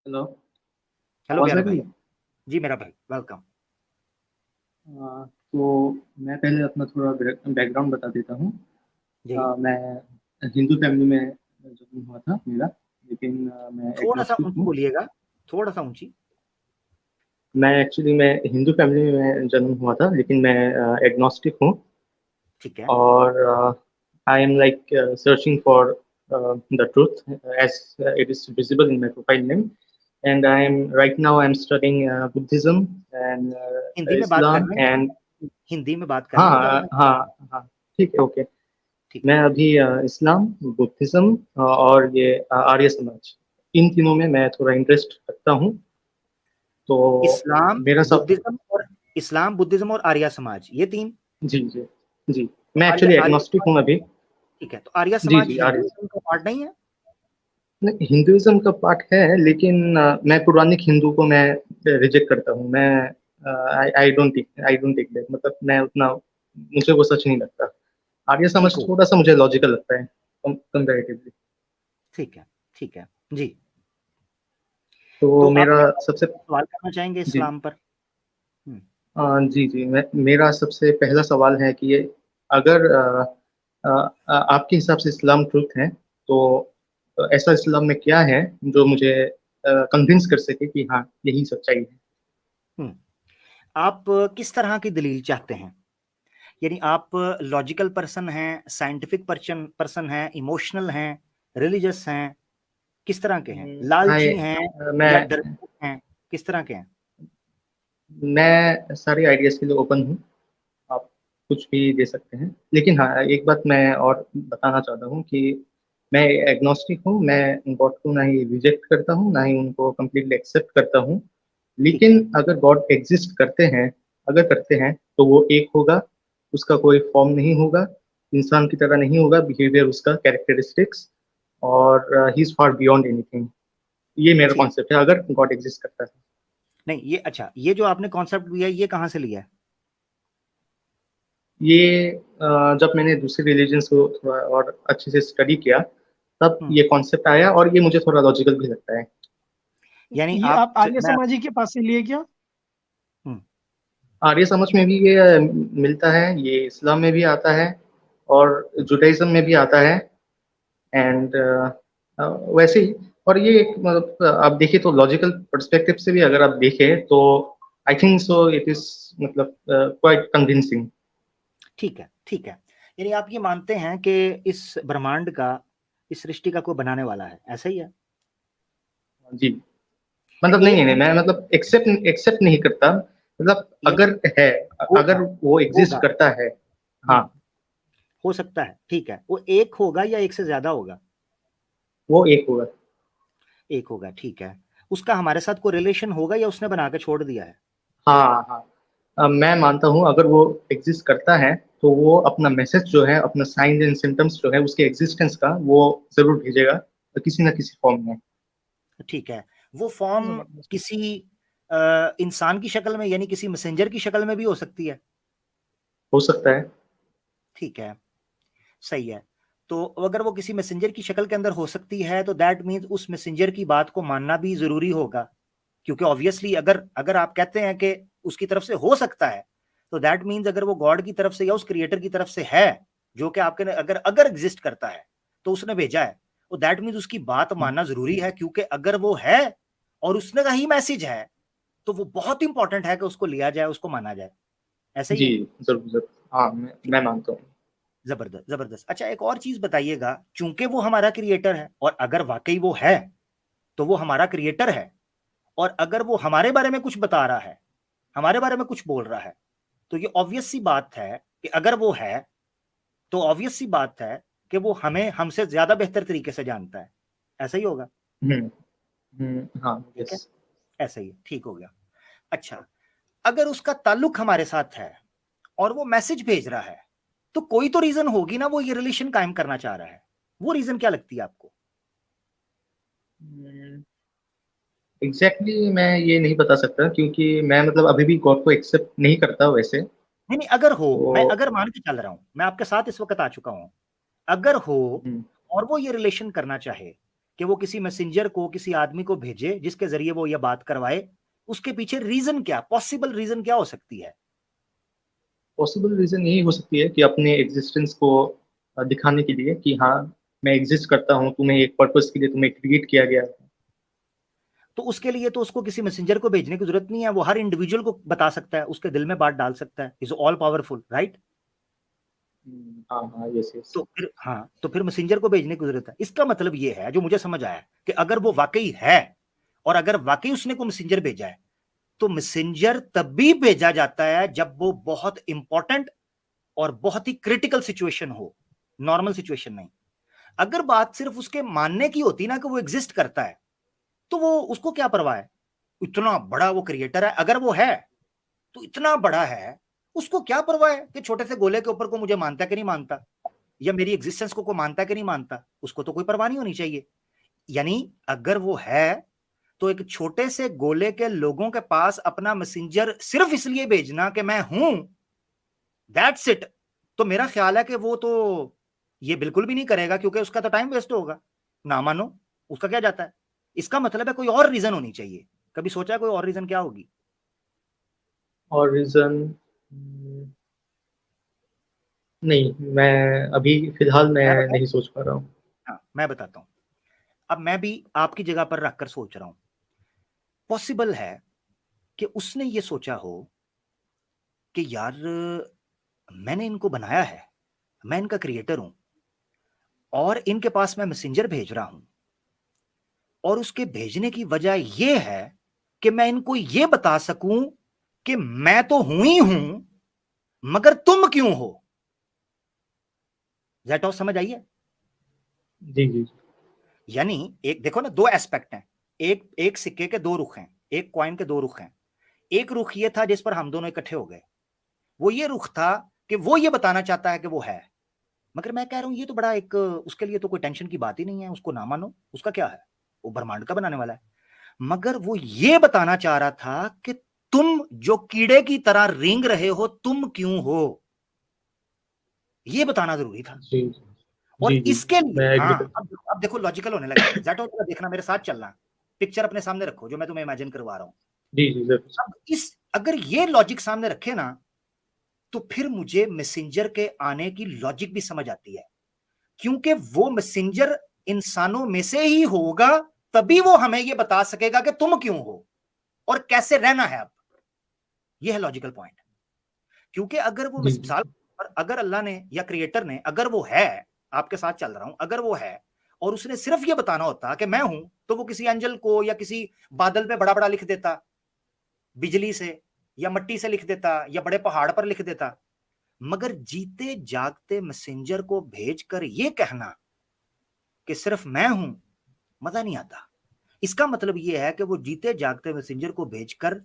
Hello. Hello आवाज आ प्यारे रही भाई। है? जी मेरा भाई, वेलकम। तो मैं पहले अपना थोड़ा बैकग्राउंड बता देता हूँ। जी मैं हिंदू फैमिली में जन्म हुआ था मेरा, लेकिन मैं थोड़ा सा एग्नोस्टिक ऊंची हूँ। बोलिएगा, थोड़ा सा ऊंची। मैं हिंदू फैमिली में जन्म हुआ था, लेकिन मैं एग्नोस्टिक हूँ। ठीक है। और I am like searching for the truth as it is visible in my profile name. And I am right now I am studying Buddhism and Hindi में बात इस्लाम करना है, एंड। हिंदी में बात करना है हाँ ज़्यादा। हाँ हाँ, ठीक है, ओके। ठीक मैं है। अभी इस्लाम, बुद्धिज्म और ये आर्य समाज, इन तीनों में मैं थोड़ा इंटरेस्ट रखता हूँ। तो इस्लाम, मेरा सब। बुद्धिज्म और इस्लाम, बुद्धिज्म और आर्य समाज, ये तीन। जी जी जी। तो मैं आर्य एक्चुअली आर्य एग्नोस्टिक समाज, हूँ अभी। ठीक है, तो आर्य जी समाज जी, आर्य। हिंदुइज्म का पार्ट नहीं है? नहीं, हिंदुइज्म का पार्ट है, लेकिन मैं पौराणिक हिंदू को मैं रिजेक्ट करता हूँ। मैं आई डोंट टेक दैट, मतलब मैं उतना, मुझे वो सच नहीं लगता। आर्य ठीक समाज हो, थोड़ा सा मुझे लॉजिकल लगता है, कंपैरेटिवली। ठीक है, ठीक है जी। तो तो आप मेरा मेरे सबसे। पास सवाल करना चाहेंगे जी। इस्लाम पर? हम्म, जी जी, मेरा सबसे पहला सवाल है कि ये, अगर आपके हिसाब से इस्लाम ट्रुथ है, तो ऐसा इस्लाम में क्या है जो मुझे कन्विंस कर सके कि हाँ, यही सच्चाई है। हम्म। आप किस तरह की दलील चाहते हैं? यानी आप लॉजिकल पर्सन हैं, साइंटिफिक पर्सन पर्सन हैं, इमोशनल हैं, रिलीजियस हैं, किस तरह के हैं? हाय। लालची हैं या मैं डरपोक हैं? किस तरह के हैं? मैं सारी आइडियाज के लिए ओपन हूँ। आप कुछ भी दे सकते हैं, लेकिन हाँ, एक बात मैं और बताना चाहता हूँ कि मैं एग्नोस्टिक हूँ। मैं गॉड को ना ही रिजेक्ट करता हूँ, ना ही उनको कम्प्लीटली एक्सेप्ट करता हूँ। ठीक लेकिन है। अगर गॉड एग्जिस्ट करते हैं, अगर करते हैं, तो वो एक होगा। उसका कोई फॉर्म नहीं होगा, इंसान की तरह नहीं होगा बिहेवियर उसका, कैरेक्टरिस्टिक्स। और he is far beyond anything. ये मेरा ठीक। कॉन्सेप्ट है, अगर गॉड एग्जिस्ट करता है। नहीं, ये अच्छा, ये जो आपने कॉन्सेप्ट लिया है, ये कहाँ से लिया है? ये जब मैंने दूसरे रिलीजन्स को थोड़ा और अच्छे से स्टडी किया, तब हम्म। ये कॉन्सेप्ट आया, और ये मुझे थोड़ा लॉजिकल भी लगता है। यानी ये आप आप आर्य मैं समाजी के पास से लिए क्या? हम्म, आर्य समाज में भी ये मिलता है, ये इस्लाम में भी आता है, और जुडाइज्म में भी आता है। एंड वैसे ही। और ये एक, मतलब आप देखिए तो लॉजिकल पर्सपेक्टिव से भी अगर आप देखें, तो I think so it is, मतलब क्वाइट कन्विंसिंग। ठीक है, ठीक है। यानी आप ये मानते हैं कि इस ब्रह्मांड का, इस सृष्टि का कोई बनाने वाला है, ऐसा ही है? जी। मतलब नहीं एक नहीं नहीं, हो, मैं मतलब एक्सेप्ट एक्सेप्ट नहीं करता, मतलब यानी अगर है, अगर होगा, वो एग्जिस्ट होगा। करता है। हाँ। हम्म, हो सकता है, ठीक है। वो एक होगा या एक से ज्यादा होगा? वो एक होगा। एक होगा, ठीक है। उसका हमारे साथ कोई रिलेशन होगा या उसने बना के छोड़ दिया है? हाँ हाँ। मैं मानता हूँ अगर वो एग्जिस्ट करता है, तो वो अपना मैसेज जो है, अपना साइंस एंड सिम्टम्स जो है उसके एग्जिस्टेंस का, वो जरूर भेजेगा, तो किसी ना किसी फॉर्म में। ठीक है। वो फॉर्म जबरदस्त। किसी इंसान की शक्ल में, यानी किसी मैसेंजर की शक्ल में भी हो सकती है? हो सकता है। ठीक है, सही है। तो अगर वो किसी मैसेंजर की शक्ल के अंदर हो सकती है, तो दैट मीन्स उस मैसेंजर की बात को मानना भी जरूरी होगा। क्योंकि ऑब्वियसली अगर अगर आप कहते हैं कि उसकी तरफ से हो सकता है, तो दैट मीन्स अगर वो गॉड की तरफ से या उस क्रिएटर की तरफ से है, जो कि आपके अगर अगर एग्जिस्ट करता है, तो उसने भेजा है, तो दैट मीन्स उसकी बात मानना जरूरी है। क्योंकि अगर वो है और उसने का ही मैसेज है, तो वो बहुत इंपॉर्टेंट है कि उसको लिया जाए, उसको माना जाए। ऐसा ही जी, है? जरूर जरूर। हाँ, मैं मानता हूँ। जबरदस्त, जबरदस्त। अच्छा, एक और चीज बताइएगा, चूंकि वो हमारा क्रिएटर है, और अगर वाकई वो है, तो वो हमारा क्रिएटर है, और अगर वो हमारे बारे में कुछ बता रहा है, हमारे बारे में कुछ बोल रहा है, तो ये ऑब्वियस सी बात है कि अगर वो है, तो ऑब्वियस सी बात है कि वो हमें हमसे ज्यादा बेहतर तरीके से जानता है। ऐसा ही होगा? हाँ, ठीक है, यस। ऐसा ही, ठीक हो गया। अच्छा, अगर उसका ताल्लुक हमारे साथ है और वो मैसेज भेज रहा है, तो कोई तो रीजन होगी ना, वो ये रिलेशन कायम करना चाह रहा है। वो रीजन क्या लगती है आपको? एग्जैक्टली मैं ये नहीं बता सकता, क्योंकि मैं मतलब अभी भी गॉड को एक्सेप्ट नहीं करता वैसे। नहीं नहीं, अगर हो, मैं तो अगर मान के चल रहा हूं, मैं आपके साथ इस वक्त आ चुका हूं, अगर हो हम्म, और वो ये रिलेशन करना चाहे कि वो किसी मैसेंजर को, किसी आदमी को भेजे जिसके जरिए वो ये बात करवाए, उसके पीछे रीजन क्या, पॉसिबल रीजन क्या हो सकती है? पॉसिबल रीजन यही हो सकती है कि अपने एग्जिस्टेंस को दिखाने के लिए कि हाँ मैं एग्जिस्ट करता हूँ, तुम्हें एक पर्पस के लिए तुम्हें क्रिएट किया गया है। तो उसके लिए तो उसको किसी मैसेंजर को भेजने की जरूरत नहीं है, वो हर इंडिविजुअल को बता सकता है, उसके दिल में बात डाल सकता है, इज ऑल पावरफुल, राइट? हाँ हाँ, यस यस। तो फिर हाँ, तो फिर मैसेंजर को भेजने की जरूरत है। इसका मतलब ये है, जो मुझे समझ आया, कि अगर वो वाकई है और अगर वाकई उसने को मैसेंजर भेजा है, तो मैसेंजर तभी भेजा जाता है जब वो बहुत इंपॉर्टेंट और बहुत ही क्रिटिकल सिचुएशन हो, नॉर्मल सिचुएशन नहीं। अगर बात सिर्फ उसके मानने की होती ना कि वो एग्जिस्ट करता है, तो वो, उसको क्या परवाह है? इतना बड़ा वो क्रिएटर है, अगर वो है तो इतना बड़ा है, उसको क्या परवाह है कि छोटे से गोले के ऊपर को मुझे मानता है कि नहीं मानता, या मेरी एग्जिस्टेंस को मानता है कि नहीं मानता, उसको तो कोई परवाह नहीं होनी चाहिए। यानी अगर वो है, तो एक छोटे से गोले के लोगों के पास अपना मैसेंजर सिर्फ इसलिए भेजना कि मैं हूं, दैट्स इट, तो मेरा ख्याल है कि वो तो ये बिल्कुल भी नहीं करेगा, क्योंकि उसका तो टाइम वेस्ट होगा। ना मानो, उसका क्या जाता है? इसका मतलब है कोई और रीजन होनी चाहिए। कभी सोचा है कोई और रीजन क्या होगी? और रीजन नहीं, मैं अभी फिलहाल मैं मैं बताऊं? नहीं सोच पा रहा हूँ। हाँ, मैं बताता हूं। अब मैं भी आपकी जगह पर रखकर सोच रहा हूं। पॉसिबल है कि उसने ये सोचा हो कि यार, मैंने इनको बनाया है, मैं इनका क्रिएटर हूं, और इनके पास मैं मैसेंजर भेज रहा हूं, और उसके भेजने की वजह यह है कि मैं इनको यह बता सकूं कि मैं तो हूं ही हूं, मगर तुम क्यों हो। ज़ेटॉस समझ आई है? जी जी। यानी एक देखो ना, दो एस्पेक्ट हैं, एक एक सिक्के के दो रुख हैं, एक कॉइन के दो रुख हैं। एक रुख ये था जिस पर हम दोनों इकट्ठे हो गए, वो ये रुख था कि वो ये बताना चाहता है कि वो है, मगर मैं कह रहा हूं ये तो बड़ा एक, उसके लिए तो कोई टेंशन की बात ही नहीं है, उसको ना मानो, उसका क्या है, वो ब्रह्मांड का बनाने वाला है। मगर वो ये बताना चाह रहा था कि तुम जो कीड़े की तरह रेंग रहे हो, तुम क्यों हो, ये बताना जरूरी था। जी और जी जी, इसके लिए, मैं एग्री हाँ, करता अब देखो लॉजिकल होने लगा है। ज़ेटो जरा देखना, मेरे साथ चलना, पिक्चर अपने सामने रखो जो मैं तुम्हें इमेजिन करवा रहा हूं। हूँ। जी जी जरूर। अब इस, अगर ये लॉजिक सामने रखे ना, तो फिर मुझे मैसेंजर के आने की लॉजिक भी समझ आती है, क्योंकि वो मैसेंजर इंसानों में से ही होगा, तभी वो हमें ये बता सकेगा कि तुम क्यों हो और कैसे रहना है। अब ये है लॉजिकल पॉइंट। क्योंकि अगर वो जी जी मिसाल पर, अगर अल्लाह ने या क्रिएटर ने, अगर वो है, आपके साथ चल रहा हूं, अगर वो है और उसने सिर्फ ये बताना होता कि मैं हूं, तो वो किसी एंजल को या किसी बादल पे बड़ा बड़ा लिख देता, बिजली से या मट्टी से लिख देता, या बड़े पहाड़ पर लिख देता। मगर जीते जागते मैसेंजर को भेजकर ये कहना कि सिर्फ मैं हूं, मजा नहीं आता। इसका मतलब यह है कि वो जीते जागते मैसेंजर को भेजकर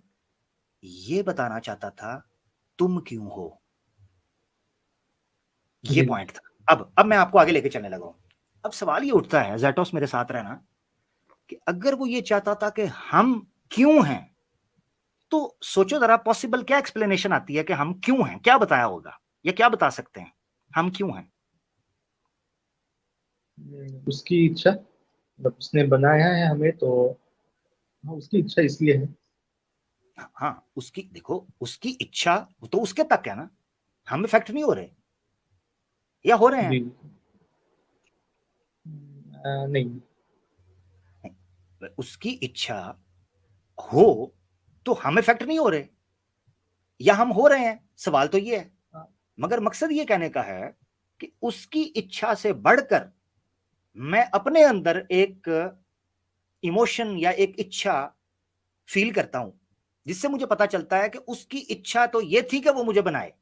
ये बताना चाहता था, तुम क्यों हो। ये जी। पॉइंट था। अब मैं आपको आगे लेके चलने लगा हूं। अब सवाल ये उठता है, ज़ेटोस मेरे साथ रहना, कि अगर वो ये चाहता था कि हम क्यों हैं, तो सोचो जरा, पॉसिबल क्या एक्सप्लेनेशन आती है कि हम क्यों हैं, क्या बताया होगा, या क्या बता सकते हैं हम क्यों हैं? उसकी इच्छा, मतलब उसने बनाया है हमें तो, हाँ उसकी इच्छा इसलिए है। हाँ, उसकी, देखो उसकी इच्छा तो उसके तक है ना, हम इफेक्ट नहीं हो रहे, या हो रहे हैं? जी। नहीं। नहीं, उसकी इच्छा हो तो हम इफेक्ट नहीं हो रहे, या हम हो रहे हैं, सवाल तो ये है। मगर मकसद ये कहने का है कि उसकी इच्छा से बढ़कर मैं अपने अंदर एक इमोशन या एक इच्छा फील करता हूं, जिससे मुझे पता चलता है कि उसकी इच्छा तो ये थी कि वो मुझे बनाए,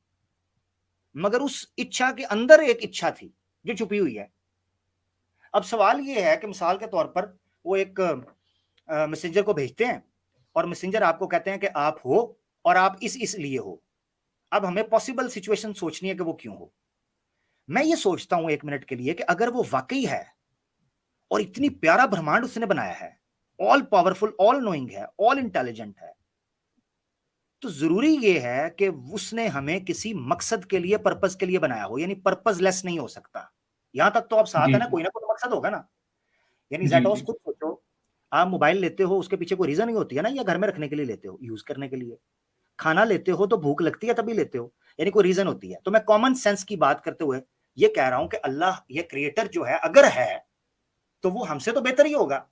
मगर उस इच्छा के अंदर एक इच्छा थी जो छुपी हुई है। अब सवाल ये है कि मिसाल के तौर पर वो एक मैसेंजर को भेजते हैं, और मैसेंजर आपको कहते हैं कि आप हो, और आप इस लिए हो। अब हमें पॉसिबल सिचुएशन सोचनी है कि वो क्यों हो। मैं ये सोचता हूं एक मिनट के लिए कि अगर वो वाकई है और इतनी प्यारा ब्रह्मांड उसने बनाया है, ऑल पावरफुल, ऑल नोइंग है, ऑल इंटेलिजेंट है, तो जरूरी ये है कि उसने हमें किसी मकसद के लिए, पर्पस के लिए बनाया हो, यानी पर्पसलेस नहीं हो सकता। यहां तक तो आप साथ जी है ना, जी कोई ना कोई मकसद होगा ना। यानी जी ज़ैटोस जी खुद सोचो, आप मोबाइल लेते हो उसके पीछे कोई रीजन ही होती है ना, या घर में रखने के लिए लेते हो, यूज करने के लिए। खाना लेते हो तो भूख लगती है तभी लेते हो, यानी कोई रीजन होती है। तो मैं कॉमन सेंस की बात करते हुए ये कह रहा हूं कि अल्लाह ये क्रिएटर जो है अगर है तो वो हमसे तो बेहतर ही होगा,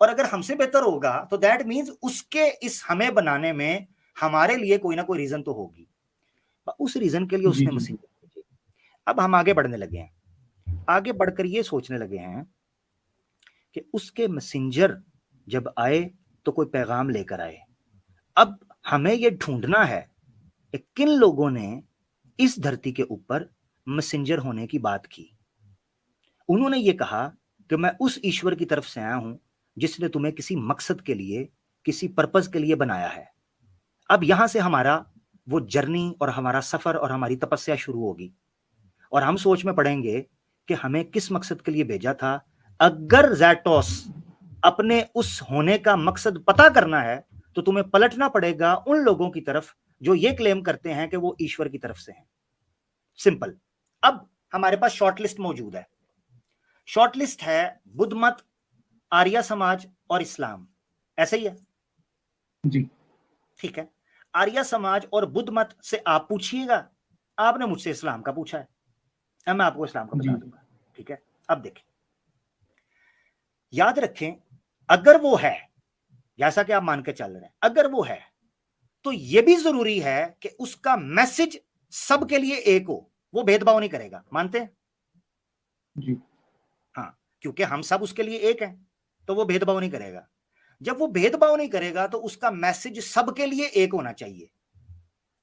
और अगर हमसे बेहतर होगा तो दैट मीन्स उसके इस हमें बनाने में हमारे लिए कोई ना कोई रीजन तो होगी। उस रीजन के लिए जी उसने जी मैसेंजर भेजे। अब हम आगे बढ़ने लगे हैं, आगे बढ़कर ये सोचने लगे हैं कि उसके मैसेंजर जब आए तो कोई पैगाम लेकर आए। अब हमें यह ढूंढना है कि किन लोगों ने इस धरती के ऊपर मैसेंजर होने की बात की। उन्होंने ये कहा कि मैं उस ईश्वर की तरफ से आया हूं जिसने तुम्हें किसी मकसद के लिए, किसी पर्पस के लिए बनाया है। अब यहां से हमारा वो जर्नी और हमारा सफर और हमारी तपस्या शुरू होगी, और हम सोच में पड़ेंगे कि हमें किस मकसद के लिए भेजा था। अगर ज़ैटोस अपने उस होने का मकसद पता करना है तो तुम्हें पलटना पड़ेगा उन लोगों की तरफ जो ये क्लेम करते हैं कि वो ईश्वर की तरफ से हैं। सिंपल। अब हमारे पास शॉर्ट लिस्ट मौजूद है। शॉर्ट लिस्ट है बुद्ध मत, आर्य समाज और इस्लाम, ऐसे ही है। जी ठीक है, आर्य समाज और बुद्ध मत से आप पूछिएगा, आपने मुझसे इस्लाम का पूछा है, अब मैं आपको इस्लाम का बता जी दूंगा। ठीक है, अब देखें, याद रखें, अगर वो है जैसा कि आप मान के चल रहे हैं, अगर वो है तो यह भी जरूरी है कि उसका मैसेज सबके लिए एक हो, वो भेदभाव नहीं करेगा। मानते हैं? जी हाँ, क्योंकि हम सब उसके लिए एक हैं, तो वो भेदभाव नहीं करेगा। जब वो भेदभाव नहीं करेगा तो उसका मैसेज सबके लिए एक होना चाहिए।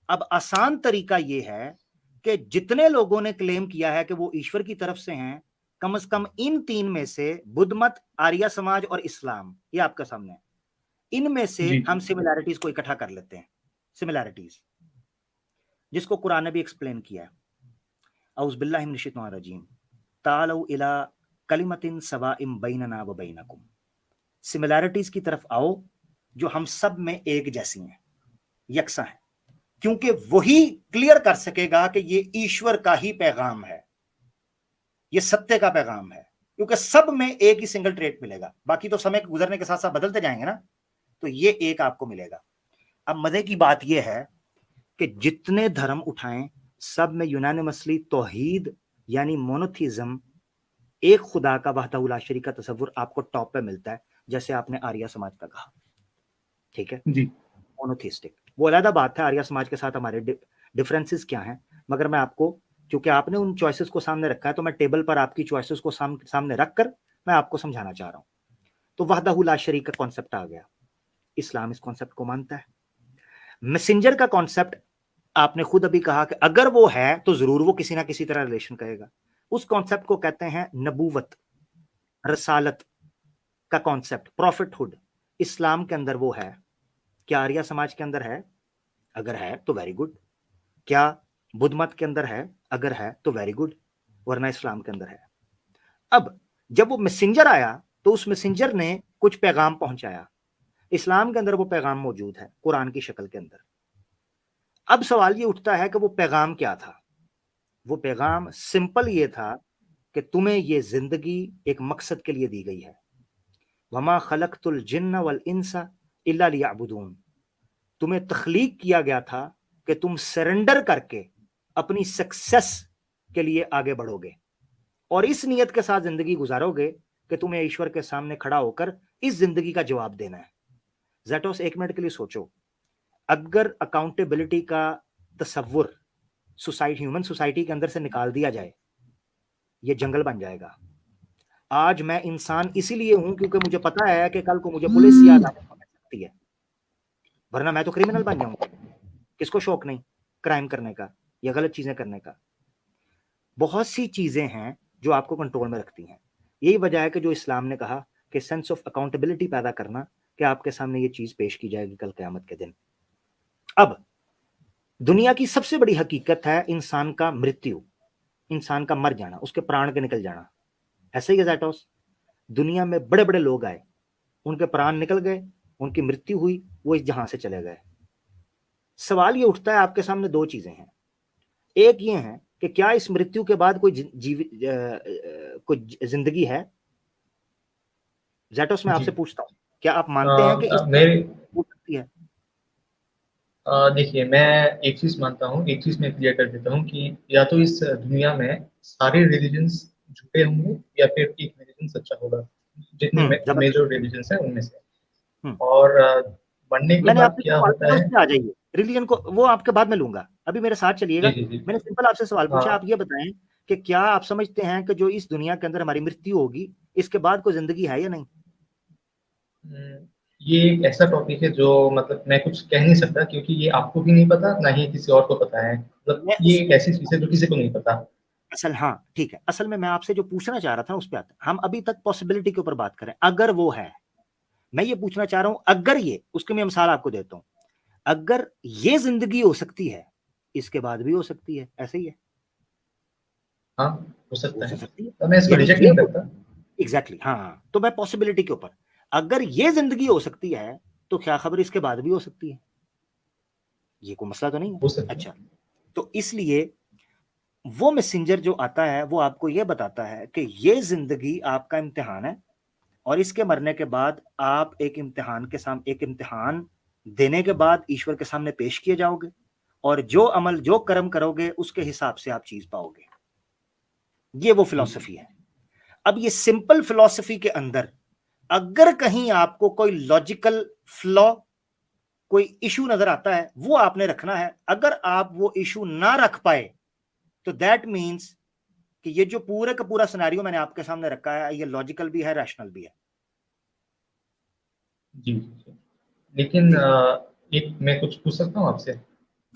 अब आसान तरीका यह है कि जितने लोगों ने क्लेम किया है कि वो ईश्वर की तरफ से हैं, कम से कम इन तीन में से बुद्ध मत, आर्य समाज और इस्लाम, ये आपके सामने है, इनमें से जी हम जी सिमिलैरिटीज को इकट्ठा कर लेते हैं। सिमिलैरिटीज जिसको कुरान ने भी एक्सप्लेन किया है। औज़ बिल्लाहि मिनश शैतानिर रजीम, तालौ इला कलिमतिन सवाइम बैनना व बैनकुम। सिमिलैरिटीज की तरफ आओ जो हम सब में एक जैसी हैं, यकसा हैं, क्योंकि वही क्लियर कर सकेगा कि ये ईश्वर का ही पैगाम है, ये सत्य का पैगाम है, क्योंकि सब में एक ही सिंगल ट्रेट मिलेगा। बाकी तो समय गुजरने के साथ साथ बदलते जाएंगे ना, तो ये एक आपको मिलेगा। अब मजे की बात यह है कि जितने धर्म उठाएं सब में यूनानिमसली तौहीद यानी मोनोथीज्म, एक खुदा का वहदहू ला शरीक का तसव्वुर आपको टॉप पे मिलता है, जैसे आपने आर्य समाज का कहा। ठीक है, जी मोनोथीस्टिक वो अलग बात है, आर्य समाज के साथ हमारे डिफरेंसेस क्या हैं, मगर मैं आपको, क्योंकि आपने उन चॉइसेस को सामने रखा है, तो मैं टेबल पर आपकी चॉइसेस को सामने रखकर मैं आपको समझाना चाह रहा हूं। तो वहदहू ला शरीक का कॉन्सेप्ट आ गया, इस्लाम इस कॉन्सेप्ट को मानता है। मैसेंजर का कॉन्सेप्ट आपने खुद अभी कहा कि अगर वो है तो जरूर वो किसी ना किसी तरह रिलेशन करेगा। उस कॉन्सेप्ट को कहते हैं नबूवत, रसालत का कॉन्सेप्ट, प्रॉफिटहुड। इस्लाम के अंदर वो है, क्या आर्य समाज के अंदर है? अगर है तो वेरी गुड। क्या बुद्ध मत के अंदर है? अगर है तो वेरी गुड, वरना इस्लाम के अंदर है। अब जब वो मैसेंजर आया तो उस मैसेंजर ने कुछ पैगाम पहुंचाया। इस्लाम के अंदर वो पैगाम मौजूद है कुरान की शक्ल के अंदर। अब सवाल ये उठता है कि वो पैगाम क्या था? वो पैगाम सिंपल ये था कि तुम्हें ये जिंदगी एक मकसद के लिए दी गई है। वमा खलकतुल जिन्न वल इंसा इल्ला लियअबुदून। तुम्हें तख्लीक किया गया था कि तुम सरेंडर करके अपनी सक्सेस के लिए आगे बढ़ोगे और इस नियत के साथ जिंदगी गुजारोगे कि तुम्हें ईश्वर के सामने खड़ा होकर इस जिंदगी का जवाब देना है। ज़ैटोस, एक मिनट के लिए सोचो, अगर अकाउंटेबिलिटी का तसव्वुर ह्यूमन सोसाइटी के अंदर से निकाल दिया जाए, ये जंगल बन जाएगा। आज मैं इंसान इसीलिए हूं क्योंकि मुझे पता है कि कल को मुझे पुलिस या अदालत पकड़ सकती है, वरना मैं तो क्रिमिनल बन जाऊंगा। किसको शौक नहीं क्राइम करने का या गलत चीजें करने का? बहुत सी चीजें हैं जो आपको कंट्रोल में रखती हैं। यही वजह है कि जो इस्लाम ने कहा कि सेंस ऑफ अकाउंटेबिलिटी पैदा करना, कि आपके सामने ये चीज पेश की जाएगी कल क़यामत के दिन। अब दुनिया की सबसे बड़ी हकीकत है इंसान का मृत्यु, इंसान का मर जाना, उसके प्राण के निकल जाना। ऐसे ही है ज़ैटोस, दुनिया में बड़े बड़े लोग आए, उनके प्राण निकल गए, उनकी मृत्यु हुई, वो इस जहां से चले गए। सवाल ये उठता है, आपके सामने दो चीजें हैं। एक ये है कि क्या इस मृत्यु के बाद कोई कोई जिंदगी है? ज़ैटोस मैं आपसे जी। पूछता हूँ, क्या आप मानते हैं कि इस मेरे हो सकती है? देखिए, मैं एक चीज़ मानता हूँ, एक चीज़ मैं क्लियर कर देता हूँ कि या तो इस दुनिया में सारे रिलिजन्स झूठे होंगे या फिर एक रिलिजन सच्चा होगा, जितने जबरदस्त। मेजर रिलिजन्स हैं उनमें से। हुँ। और मरने के मैंने बाद आपसे क्या सवाल होता पूछा, उस है? पे आ जाइए। रिलिजन को वो आपके बाद में लूँगा, अभी मेरे साथ जी, चलिएगा। जी, जी। मैंने सिंपल आपसे सवाल पूछा, आप हाँ। ये बताएँ कि क्या आप समझते हैं कि जो इस दुनिया के अंदर हमारी मृत्यु होगी, इसके बाद कोई ज़िंदगी है या नहीं? ये एक ऐसा टॉपिक है जो मतलब मैं कुछ कह नहीं सकता क्योंकि ये आपको भी नहीं पता, ना ही किसी और को पता है। मतलब मैं ये उस एक ऐसी चीज़ है जो किसी को नहीं पता। हाँ, ठीक है। असल में मैं आपसे जो पूछना चाह रहा था उस पे आते हैं। हम अभी तक पॉसिबिलिटी के ऊपर बात कर रहे हैं, अगर वो है। मैं ये पूछना चाह रहा हूँ, अगर ये, उसकी मैं मिसाल आपको देता हूँ। अगर ये ज़िंदगी हो सकती है, इसके बाद भी हो सकती है, ऐसे ही है? हाँ, हो हो सकता है। सकती है। तो मैं इसको यानी रिजेक्ट ये नहीं हो करता। एग्ज़ैक्टली हाँ, तो मैं पॉसिबिलिटी के ऊपर, अगर ये ज़िंदगी हो सकती है, तो क्या खबर इसके बाद भी हो सकती है? ये कोई मसला तो नहीं है? हो सकता है। अच्छा, तो इसलिए वो मैसेंजर जो आता है, वो आपको ये बताता है कि ये ज़िंदगी आपका इम्तिहान है और इसके मरने के बाद आप एक इम्तिहान देने के बाद ईश्वर के सामने पेश किए जाओगे और जो अमल, जो कर्म करोगे, उसके हिसाब से आप चीज़ पाओगे। ये वो जी, फिलॉसफी है। अब ये सिंपल फिलॉसफी के अंदर अगर कहीं आपको कोई लॉजिकल फ्लॉ, कोई इशू नजर आता है, वो आपने रखना है। अगर आप वो इशू ना रख पाए, तो दैट मीन्स कि ये जो पूरे का पूरा सिनेरियो मैंने आपके सामने रखा है, ये लॉजिकल भी है, रैशनल भी है। जी, जी। लेकिन जी एक मैं कुछ पूछ सकता हूँ आपसे?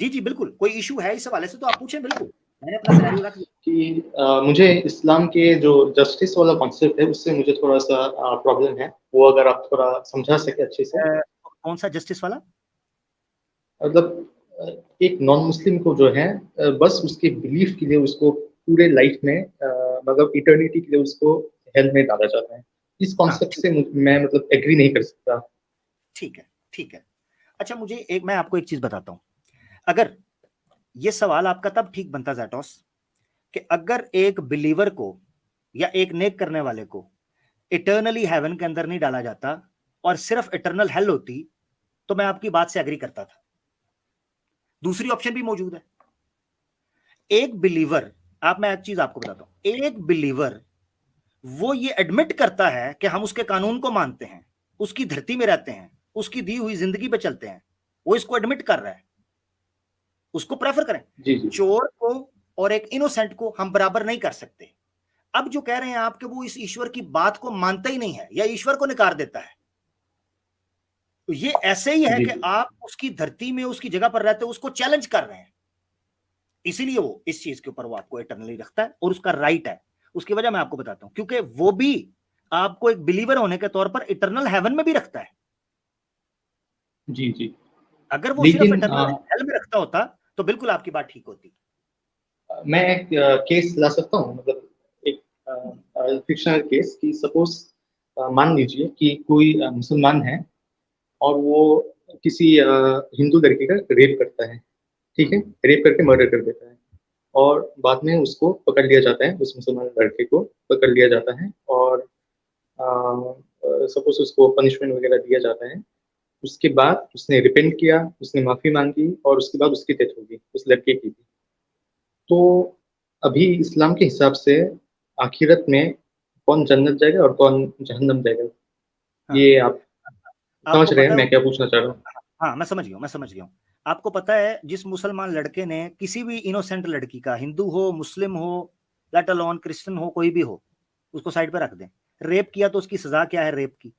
जी जी बिल्कुल, कोई इशू है इस हवाले से तो आप पूछें, बिल्कुल। मैंने अपना सिनेरियो रख दिया। कि मुझे इस्लाम के जो जस्टिस वाला कॉन्सेप्ट है, उससे मुझे थोड़ा-सा प्रॉब्लम है। वो अगर आप थोड़ा समझा सकें अच्छे से। कौन सा जस्टिस वाला? मतलब अ, एक नॉन मुस्लिम को जो है बस उसके बिलीफ के लिए उसको पूरे लाइफ में मतलब इटर्निटी के लिए उसको हेल में डाला जाता है। इस हाँ कॉन्सेप्ट ठीक, से मैं मतलब एग्री नहीं कर सकता। ठीक है, ठीक है। अच्छा, मुझे एक, मैं आपको एक चीज बताता हूं। अगर ये सवाल आपका तब ठीक बनता जैटोस, कि अगर एक बिलीवर को या एक नेक करने वाले को इटर्नली हेवन के अंदर नहीं डाला जाता और सिर्फ इटर्नल हेल होती, तो मैं आपकी बात से एग्री करता था। दूसरी ऑप्शन भी मौजूद है। एक बिलीवर, आप, मैं एक चीज आपको बताता हूं, एक बिलीवर वो ये एडमिट करता है कि हम उसके कानून को मानते हैं, उसकी धरती में रहते हैं, उसकी दी हुई जिंदगी पे चलते हैं, वो इसको एडमिट कर रहा है, उसको प्रेफर करें। जी, जी। चोर को और एक इनोसेंट को हम बराबर नहीं कर सकते। अब जो कह रहे हैं आप कि वो इस ईश्वर की बात को मानता ही नहीं है या ईश्वर को नकार देता है, तो ये ऐसे ही है जी, कि जी। आप उसकी धरती में, उसकी जगह पर रहते हो, उसको चैलेंज कर रहे हैं। इसीलिए वो इस चीज के ऊपर वो आपको इटरनली रखता है और उसका राइट है। उसकी वजह मैं आपको बताता हूं, क्योंकि वो भी आपको एक बिलीवर होने के तौर पर इटरनल हेवन में भी रखता है। जी, जी। अगर वो सिर्फ लेकिन इटरनल हेल में रखता होता, तो बिल्कुल आपकी बात ठीक होती। मैं एक केस ला सकता हूँ मतलब एक फिक्शनल केस कि सपोज़ मान लीजिए कि कोई मुसलमान है और वो किसी हिंदू लड़की का रेप करता है, ठीक है? रेप करके मर्डर कर देता है और बाद में उसको पकड़ लिया जाता है, उस मुसलमान लड़के को पकड़ लिया जाता है और सपोज़ उसको पनिशमेंट वगैरह दिया जाता है। उसके बाद उसने रिपेंट किया, उसने माफ़ी माँगी और उसके बाद उसकी डेथ हो गई, उस लड़के की भी। तो अभी इस्लाम के हिसाब से आखिरत में कौन जन्नत जाएगा और कौन जहन्नम जाएगा? हाँ, ये आप समझ आपको रहे हैं पता है, मैं क्या पूछना चाह रहा हूँ? हाँ मैं समझ गया हूँ, मैं समझ गया हूँ। आपको पता है, जिस मुसलमान लड़के ने किसी भी इनोसेंट लड़की का, हिंदू हो, मुस्लिम हो, लेट अलोन क्रिश्चियन हो, कोई भी हो, उसको साइड पे रख दें, रेप किया तो उसकी सजा क्या है रेप की?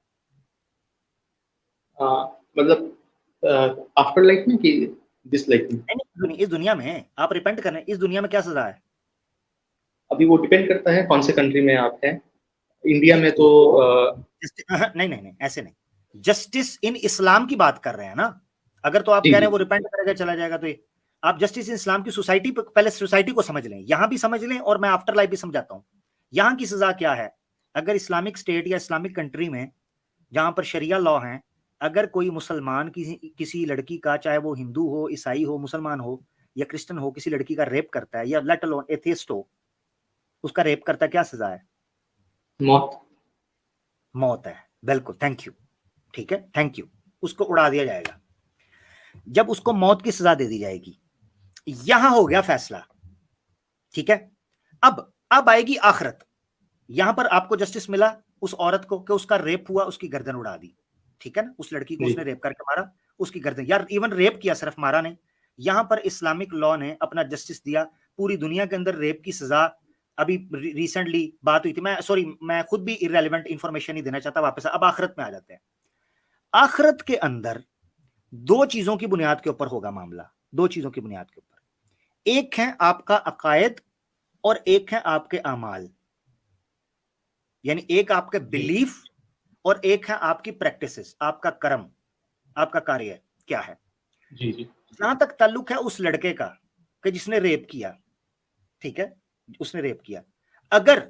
अ, मतलब आफ्टर लाइफ में कि दिस लाइफ में? नहीं, इस दुनिया में आप रिपेंट करें, इस दुनिया में क्या सजा है? अभी वो डिपेंड करता है कौन से कंट्री में आप हैं। इंडिया नहीं में तो तो नहीं नहीं नहीं, ऐसे नहीं, जस्टिस इन इस्लाम की बात कर रहे हैं ना। अगर तो आप जी, कह रहे जी, हैं वो जी। रिपेंट करेगा चला जाएगा, तो ये आप जस्टिस इन इस्लाम की सोसाइटी, पहले सोसाइटी को समझ लें, यहां भी समझ लें और मैं आफ्टर लाइफ भी समझाता हूं। यहां की सजा क्या है? अगर इस्लामिक स्टेट या इस्लामिक कंट्री में, जहां पर शरिया लॉ है, अगर कोई मुसलमान किसी लड़की का, चाहे वो हिंदू हो, ईसाई हो, मुसलमान हो या क्रिश्चियन हो, किसी लड़की का रेप करता है, या लेट अलोन एथियस्ट हो, उसका रेप करता है, क्या सजा है? मौत। मौत है। बिल्कुल, थैंक यू, ठीक है, थैंक यू। उसको उड़ा दिया जाएगा, जब उसको मौत की सजा दे दी जाएगी। यहां हो गया फैसला, ठीक है। अब आएगी आखिरत। यहां पर आपको जस्टिस मिला उस औरत को कि उसका रेप हुआ, उसकी गर्दन उड़ा दी, ठीक है ना। उस लड़की को उसने रेप करके मारा, उसकी गर्दन, यार इवन रेप किया, सिर्फ मारा नहीं। यहां पर इस्लामिक लॉ ने अपना जस्टिस दिया। पूरी दुनिया के अंदर रेप की सजा, अभी रिसेंटली बात हुई थी, मैं खुद भी इररेलेवेंट इंफॉर्मेशन ही देना चाहता वापस। अब आखिरत में आ जाते हैं। आखिरत के अंदर दो चीजों की बुनियाद के ऊपर होगा मामला, दो चीजों की बुनियाद के ऊपर। एक है आपका अकायद और एक है आपके अमाल, यानी एक आपके बिलीफ और एक है आपकी प्रैक्टिसेस, आपका कर्म, आपका कार्य क्या है। जी जी। जहां तक ताल्लुक है उस लड़के का कि जिसने रेप किया, ठीक है, उसने रेप किया, अगर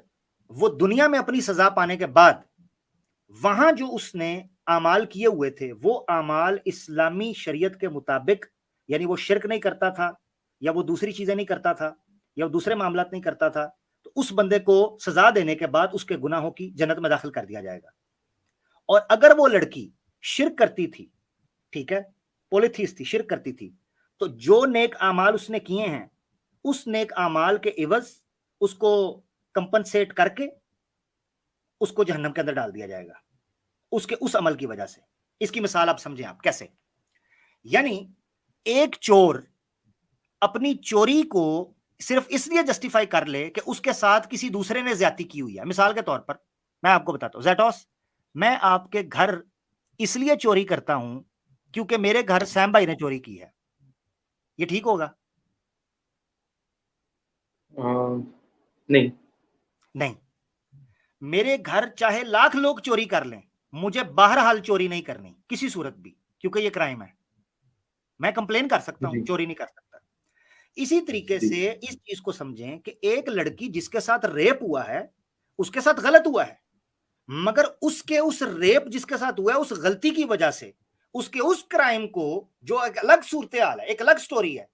वो दुनिया में अपनी सजा पाने के बाद वहां जो उसने अमाल किए हुए थे वो अमाल इस्लामी शरीयत के मुताबिक, यानी वो शिर्क नहीं करता था या वो दूसरी चीजें नहीं करता था या वो दूसरे मामलात नहीं करता था, तो उस बंदे को सजा देने के बाद उसके गुनाहों की जन्नत में दाखिल कर दिया जाएगा। और अगर वो लड़की शिर्क करती थी, ठीक है, पॉलिथीस थी, शिर्क करती थी, तो जो नेक अमाल उसने किए हैं उस नेक अमाल के एवज उसको कंपनसेट करके उसको जहन्नम के अंदर डाल दिया जाएगा, उसके उस अमल की वजह से। इसकी मिसाल आप समझें, आप कैसे, यानी एक चोर अपनी चोरी को सिर्फ इसलिए जस्टिफाई कर ले कि उसके साथ किसी दूसरे ने ज्यादती की हुई है। मिसाल के तौर पर मैं आपको बताता हूं, ज़ैटोस, मैं आपके घर इसलिए चोरी करता हूं क्योंकि मेरे घर सैम भाई ने चोरी की है, ये ठीक होगा? नहीं। नहीं। मेरे घर चाहे लाख लोग चोरी कर लें, मुझे बहरहाल चोरी नहीं करनी किसी सूरत भी, क्योंकि ये क्राइम है। मैं कंप्लेन कर सकता हूं, चोरी नहीं कर सकता। इसी तरीके से इस चीज को समझें कि एक लड़की जिसके साथ रेप हुआ है उसके साथ गलत हुआ है, मगर उसके उस रेप जिसके साथ हुआ है उस गलती की वजह से उसके उस क्राइम को, जो एक अलग सूरत हाल है, एक अलग स्टोरी है,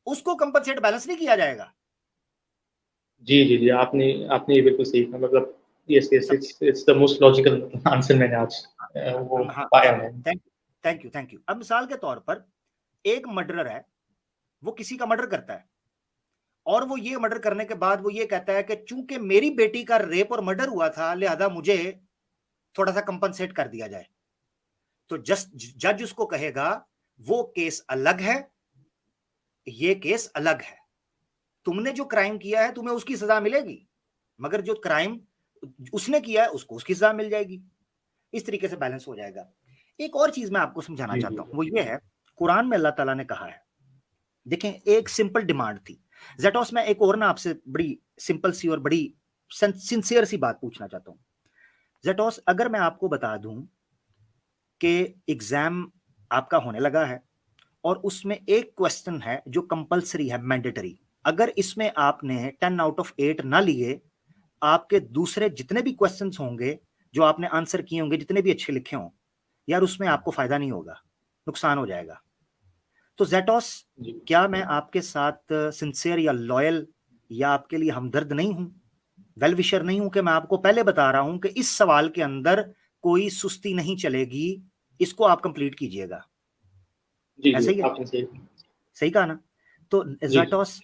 उसको कंपनसेट बैलेंस नहीं किया जाएगा। जी जी जी, आपने आपने ये बिल्कुल सही कहा। मतलब yes yes, it's the most logical answer मैंने आज वो हाँ, पाया है। Thank you, thank you. अब मिसाल के तौर पर एक मर्डरर है, वो किसी का मर्डर करता है और वो ये मर्डर करने के बाद वो ये कहता है कि चूंकि मेरी बेटी का रेप और मर्डर हुआ था लिहाजा मुझे थोड़ा सा कंपनसेट कर दिया जाए। तो जज उसको कहेगा वो केस अलग है, ये केस अलग है। तुमने जो क्राइम किया है तुम्हें उसकी सजा मिलेगी, मगर जो क्राइम उसने किया है उसको उसकी सजा मिल जाएगी। इस तरीके से बैलेंस हो जाएगा। एक और चीज मैं आपको समझाना चाहता हूं, वो ये है, कुरान में अल्लाह ताला ने कहा है, देखें, एक सिंपल डिमांड थी। ज़ैटोस, मैं एक और ना आपसे बड़ी सिंपल सी और बड़ी सिंसियर सी बात पूछना चाहता हूं। ज़ैटोस, अगर मैं आपको बता दूं कि एग्जाम आपका होने लगा है और उसमें एक क्वेश्चन है जो कंपलसरी है, मैंडेटरी, अगर इसमें आपने 10 आउट ऑफ 8 ना लिए, आपके दूसरे जितने भी क्वेश्चंस होंगे जो आपने आंसर किए होंगे, जितने भी अच्छे लिखे हों, यार उसमें आपको फायदा नहीं होगा, नुकसान हो जाएगा। तो ज़ैटोस, क्या मैं आपके साथ सिंसियर या लॉयल या आपके लिए हमदर्द नहीं हूं, वेल विशर नहीं हूं कि मैं आपको पहले बता रहा हूं कि इस सवाल के अंदर कोई सुस्ती नहीं चलेगी, इसको आप कंप्लीट कीजिएगा। जी ऐसा जी, ही है, आपने सही सही कहा ना? तो जी ज़ैटोस,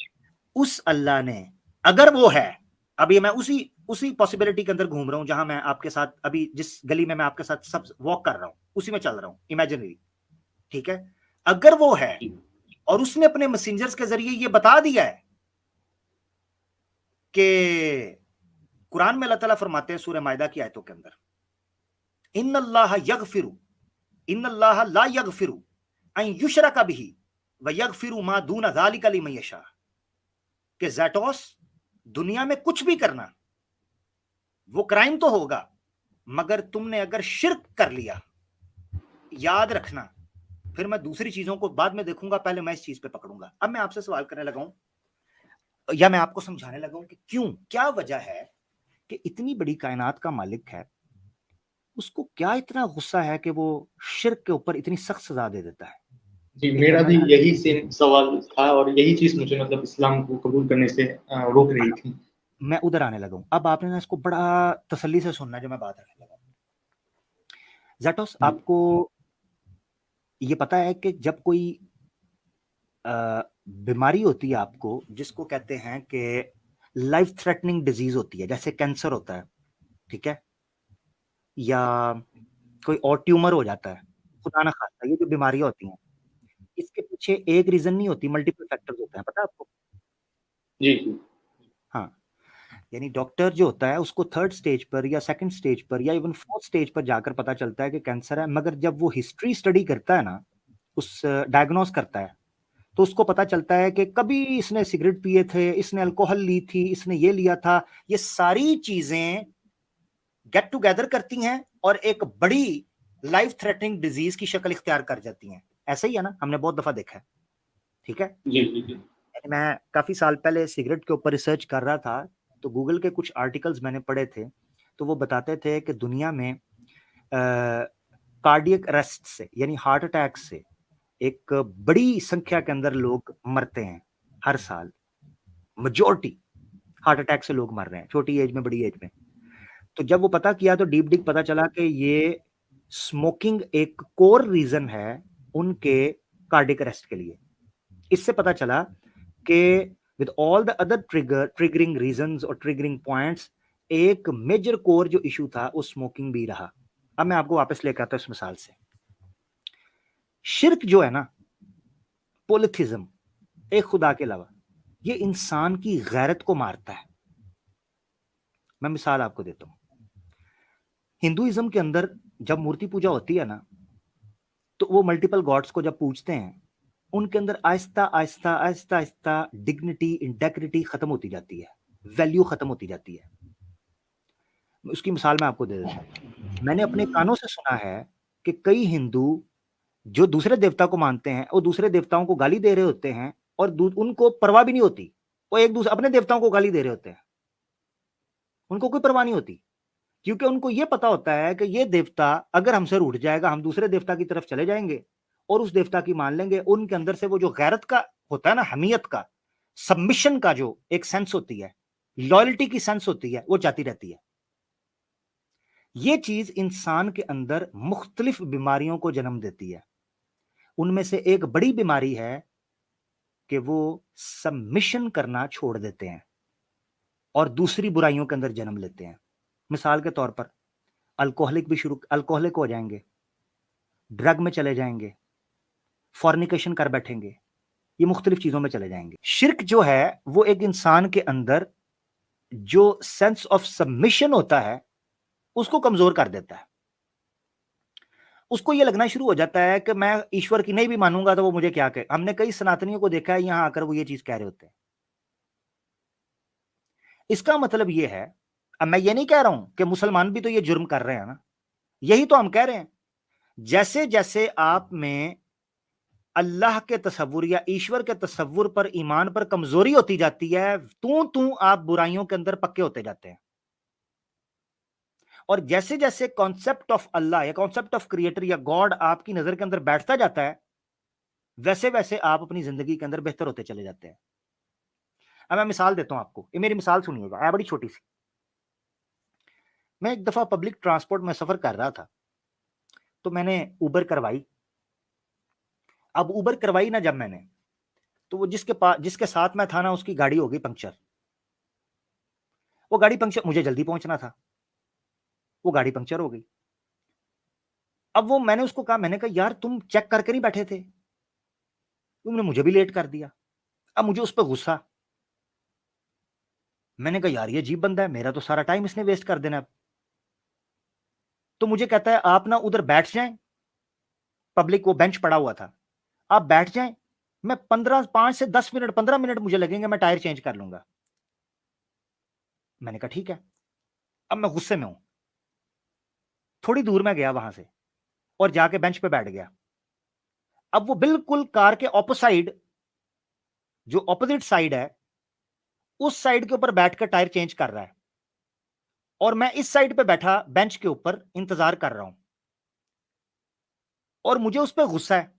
उस अल्लाह ने, अगर वो है, अभी मैं उसी उसी पॉसिबिलिटी के अंदर घूम रहा हूं जहां मैं आपके साथ अभी जिस गली में मैं आपके साथ सब वॉक कर रहा हूं उसी में चल रहा हूं, इमेजिनरी, ठीक है। अगर वो है और उसने अपने मैसेंजर्स के जरिए ये बता दिया है कि कुरान में अल्लाह ताला फरमाते हैं सूरह मायदा की आयतों के अंदर, इन्नल्लाह यगफिरु, इन्नल्लाह ला यगफिरु अन युशरका बिही व यगफिरु मा दून ज़ालिका लिमन यशा, कि ज़ैटोस, दुनिया में कुछ भी करना वो क्राइम तो होगा, मगर तुमने अगर शिर्क कर लिया, याद रखना, फिर मैं दूसरी चीजों को बाद में देखूंगा, पहले मैं इस चीज पे पकड़ूंगा। अब मैं आपसे सवाल करने लगा हूं या मैं आपको समझाने लगा हूं कि क्यों, क्या वजह है कि इतनी बड़ी कायनात का मालिक है, उसको क्या इतना गुस्सा है कि वो शिर्क के ऊपर इतनी सख्त सजा दे देता है। जी, मेरा भी यही सेम सवाल था और यही चीज मुझे मतलब इस्लाम को कबूल करने से रोक रही थी। मैं उधर आने लगा हूं। अब आपने ना इसको बड़ा तसल्ली से सुनना जो मैं बात रखने लगा। जैटोस, आपको ये पता है कि जब कोई बीमारी होती है आपको, जिसको कहते हैं कि लाइफ थ्रेटनिंग डिजीज होती है, जैसे कैंसर होता है, ठीक है, या कोई और ट्यूमर हो जाता है, खुदा ना खास्ता, ये जो बीमारियां होती हैं, इसके पीछे एक रीजन नहीं होती, मल्टीपल फैक्टर्स होते हैं, पता है आपको? जी जी। हाँ, यानी डॉक्टर जो होता है उसको थर्ड स्टेज पर या सेकंड स्टेज पर या इवन फोर्थ स्टेज पर जाकर पता चलता है कि कैंसर है, मगर जब वो हिस्ट्री स्टडी करता है ना, उस डायग्नोस करता है, तो उसको पता चलता है कि कभी इसने सिगरेट पिए थे, इसने अल्कोहल ली थी, इसने ये लिया था, ये सारी चीजें गेट टुगेदर करती हैं और एक बड़ी लाइफ थ्रेटनिंग डिजीज की शक्ल इख्तियार कर जाती हैं। ऐसा ही है ना, हमने बहुत दफा देखा है, ठीक है। जी जी जी। मैं काफी साल पहले सिगरेट के ऊपर रिसर्च कर रहा था, तो गूगल के कुछ आर्टिकल्स मैंने पढ़े थे, तो वो बताते थे कि दुनिया में कार्डियक अरेस्ट से, यानी हार्ट अटैक से, एक बड़ी संख्या के अंदर लोग मरते हैं हर साल। मेजोरिटी हार्ट अटैक से लोग मर रहे हैं, छोटी एज में, बड़ी एज में। तो जब वो पता किया तो डीप डीप पता चला कि ये स्मोकिंग एक कोर रीजन है उनके कार्डियक अरेस्ट के लिए। इससे पता चला कि with all the other triggering reasons और ट्रिगरिंग पॉइंट्स, एक मेजर कोर जो इशू था वो स्मोकिंग भी रहा। अब मैं आपको वापस लेकर आता हूं इस मिसाल से। शिर्क जो है ना, पोलिथिज्म, एक खुदा के अलावा, ये इंसान की गैरत को मारता है। मैं मिसाल आपको देता हूं। हिंदुइज्म के अंदर जब मूर्ति पूजा होती है ना, तो वो मल्टीपल गॉड्स को जब पूजते हैं, उनके अंदर आहिस्ता आहिस्ता आहिस्ता आहिस्ता डिग्निटी, इंटेग्रिटी खत्म होती जाती है, वैल्यू खत्म होती जाती है। उसकी मिसाल मैं आपको दे देता हूं। मैंने अपने कानों से सुना है कि कई हिंदू जो दूसरे देवता को मानते हैं, वो दूसरे देवताओं को गाली दे रहे होते हैं, और उनको परवाह भी नहीं होती, वो एक दूसरे अपने देवताओं को गाली दे रहे होते हैं, उनको कोई परवाह नहीं होती, क्योंकि उनको यह पता होता है कि ये देवता अगर हमसे रूठ जाएगा, हम दूसरे देवता की तरफ चले जाएंगे और उस देवता की मान लेंगे। उनके अंदर से वो जो गैरत का होता है ना, हमीयत का, सबमिशन का जो एक सेंस होती है, लॉयल्टी की सेंस होती है, वो जाती रहती है। ये चीज इंसान के अंदर मुख्तलिफ बीमारियों को जन्म देती है। उनमें से एक बड़ी बीमारी है कि वो सबमिशन करना छोड़ देते हैं और दूसरी बुराइयों के अंदर जन्म लेते हैं। मिसाल के तौर पर अल्कोहलिक हो जाएंगे, ड्रग में चले जाएंगे, फॉर्निकेशन कर बैठेंगे, ये मुख्तलिफ चीजों में चले जाएंगे। शिर्क जो है वो एक इंसान के अंदर जो सेंस ऑफ सबमिशन होता है उसको कमजोर कर देता है। उसको ये लगना शुरू हो जाता है कि मैं ईश्वर की नहीं भी मानूंगा तो वो मुझे क्या कहे। हमने कई सनातनियों को देखा है यहां आकर वो ये चीज कह रहे होते हैं। इसका मतलब ये है, अब मैं ये नहीं कह रहा हूं कि मुसलमान भी तो ये जुर्म कर रहे हैं ना, यही तो हम कह रहे हैं। जैसे जैसे आप में अल्लाह के तसव्वुर या ईश्वर के तसव्वुर पर, ईमान पर कमजोरी होती जाती है, तू आप बुराइयों के अंदर पक्के होते जाते हैं। और जैसे जैसे कॉन्सेप्ट ऑफ अल्लाह या कॉन्सेप्ट ऑफ क्रिएटर या गॉड आपकी नजर के अंदर बैठता जाता है, वैसे वैसे आप अपनी जिंदगी के अंदर बेहतर होते चले जाते हैं। अब मैं मिसाल देता हूं आपको, ये मेरी मिसाल सुनिएगा, है बड़ी छोटी सी। मैं एक दफा पब्लिक ट्रांसपोर्ट में सफर कर रहा था, तो मैंने उबर करवाई। अब उबर करवाई ना जब मैंने, तो वो जिसके साथ मैं था ना, उसकी गाड़ी हो गई पंक्चर। वो गाड़ी पंक्चर, मुझे जल्दी पहुंचना था, वो गाड़ी पंक्चर हो गई। अब वो मैंने उसको कहा, मैंने कहा यार तुम चेक करके नहीं बैठे थे, तुमने मुझे भी लेट कर दिया। अब मुझे उस पर गुस्सा। मैंने कहा यार ये अजीब बंदा है, मेरा तो सारा टाइम इसने वेस्ट कर देना। तो मुझे कहता है आप ना उधर बैठ जाएं, पब्लिक वो बेंच पड़ा हुआ था, आप बैठ जाएं, मैं 5 से 10 मिनट, 15 मिनट मुझे लगेंगे, मैं टायर चेंज कर लूंगा। मैंने कहा ठीक है। अब मैं गुस्से में हूं। थोड़ी दूर में गया वहां से और जाके बेंच पे बैठ गया। अब वो बिल्कुल कार के ऑपोसाइड, जो ऑपोजिट साइड है, उस साइड के ऊपर बैठकर टायर चेंज कर रहा है, और मैं इस साइड पे बैठा बेंच के ऊपर इंतजार कर रहा हूं, और मुझे उस पर गुस्सा है।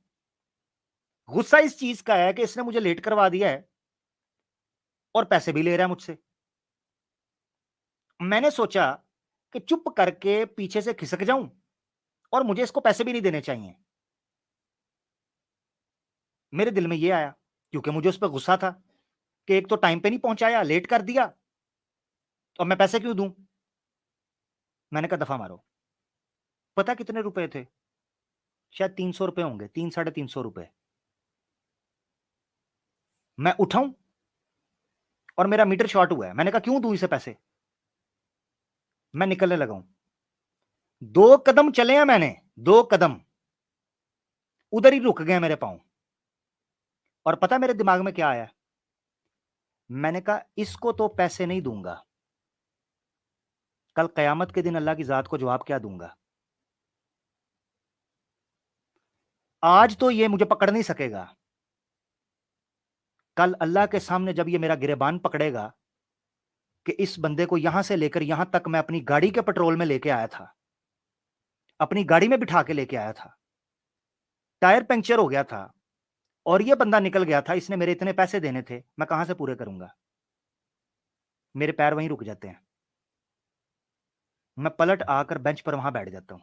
गुस्सा इस चीज का है कि इसने मुझे लेट करवा दिया है और पैसे भी ले रहा है मुझसे। मैंने सोचा कि चुप करके पीछे से खिसक जाऊं और मुझे इसको पैसे भी नहीं देने चाहिए। मेरे दिल में ये आया, क्योंकि मुझे उस पर गुस्सा था कि एक तो टाइम पे नहीं पहुंचाया, लेट कर दिया, तो मैं पैसे क्यों दूं। मैंने कहा दफा मारो। पता कितने रुपए थे? शायद 300 रुपए होंगे, 300-350 रुपए। मैं उठाऊं और मेरा मीटर शॉर्ट हुआ है। मैंने कहा क्यों दूं इसे पैसे। मैं निकलने लगा हूं, 2 कदम चले हैं मैंने, 2 कदम, उधर ही रुक गए मेरे पांव। और पता मेरे दिमाग में क्या आया? मैंने कहा इसको तो पैसे नहीं दूंगा, कल कयामत के दिन अल्लाह की जात को जवाब क्या दूंगा। आज तो ये मुझे पकड़ नहीं सकेगा, कल अल्लाह के सामने जब ये मेरा गिरेबान पकड़ेगा कि इस बंदे को यहां से लेकर यहां तक मैं अपनी गाड़ी के पेट्रोल में लेके आया था, अपनी गाड़ी में बिठा के लेके आया था, टायर पंक्चर हो गया था और ये बंदा निकल गया था, इसने मेरे इतने पैसे देने थे, मैं कहां से पूरे करूंगा। मेरे पैर वहीं रुक जाते हैं, मैं पलट आकर बेंच पर वहां बैठ जाता हूं।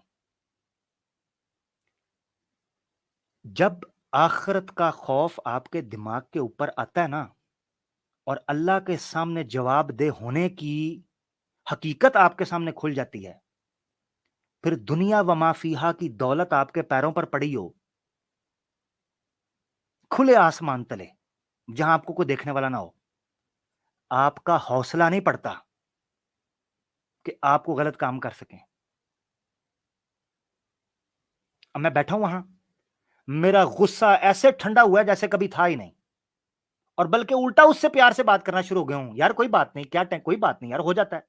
जब आखिरत का खौफ आपके दिमाग के ऊपर आता है ना, और अल्लाह के सामने जवाबदेह होने की हकीकत आपके सामने खुल जाती है, फिर दुनिया व माफीहा की दौलत आपके पैरों पर पड़ी हो, खुले आसमान तले, जहां आपको कोई देखने वाला ना हो, आपका हौसला नहीं पड़ता कि आपको गलत काम कर सकें। अब मैं बैठा हूं वहां, मेरा गुस्सा ऐसे ठंडा हुआ है जैसे कभी था ही नहीं, और बल्कि उल्टा उससे प्यार से बात करना शुरू हो गया हूं। यार कोई बात नहीं, क्या कोई बात नहीं यार, हो जाता है,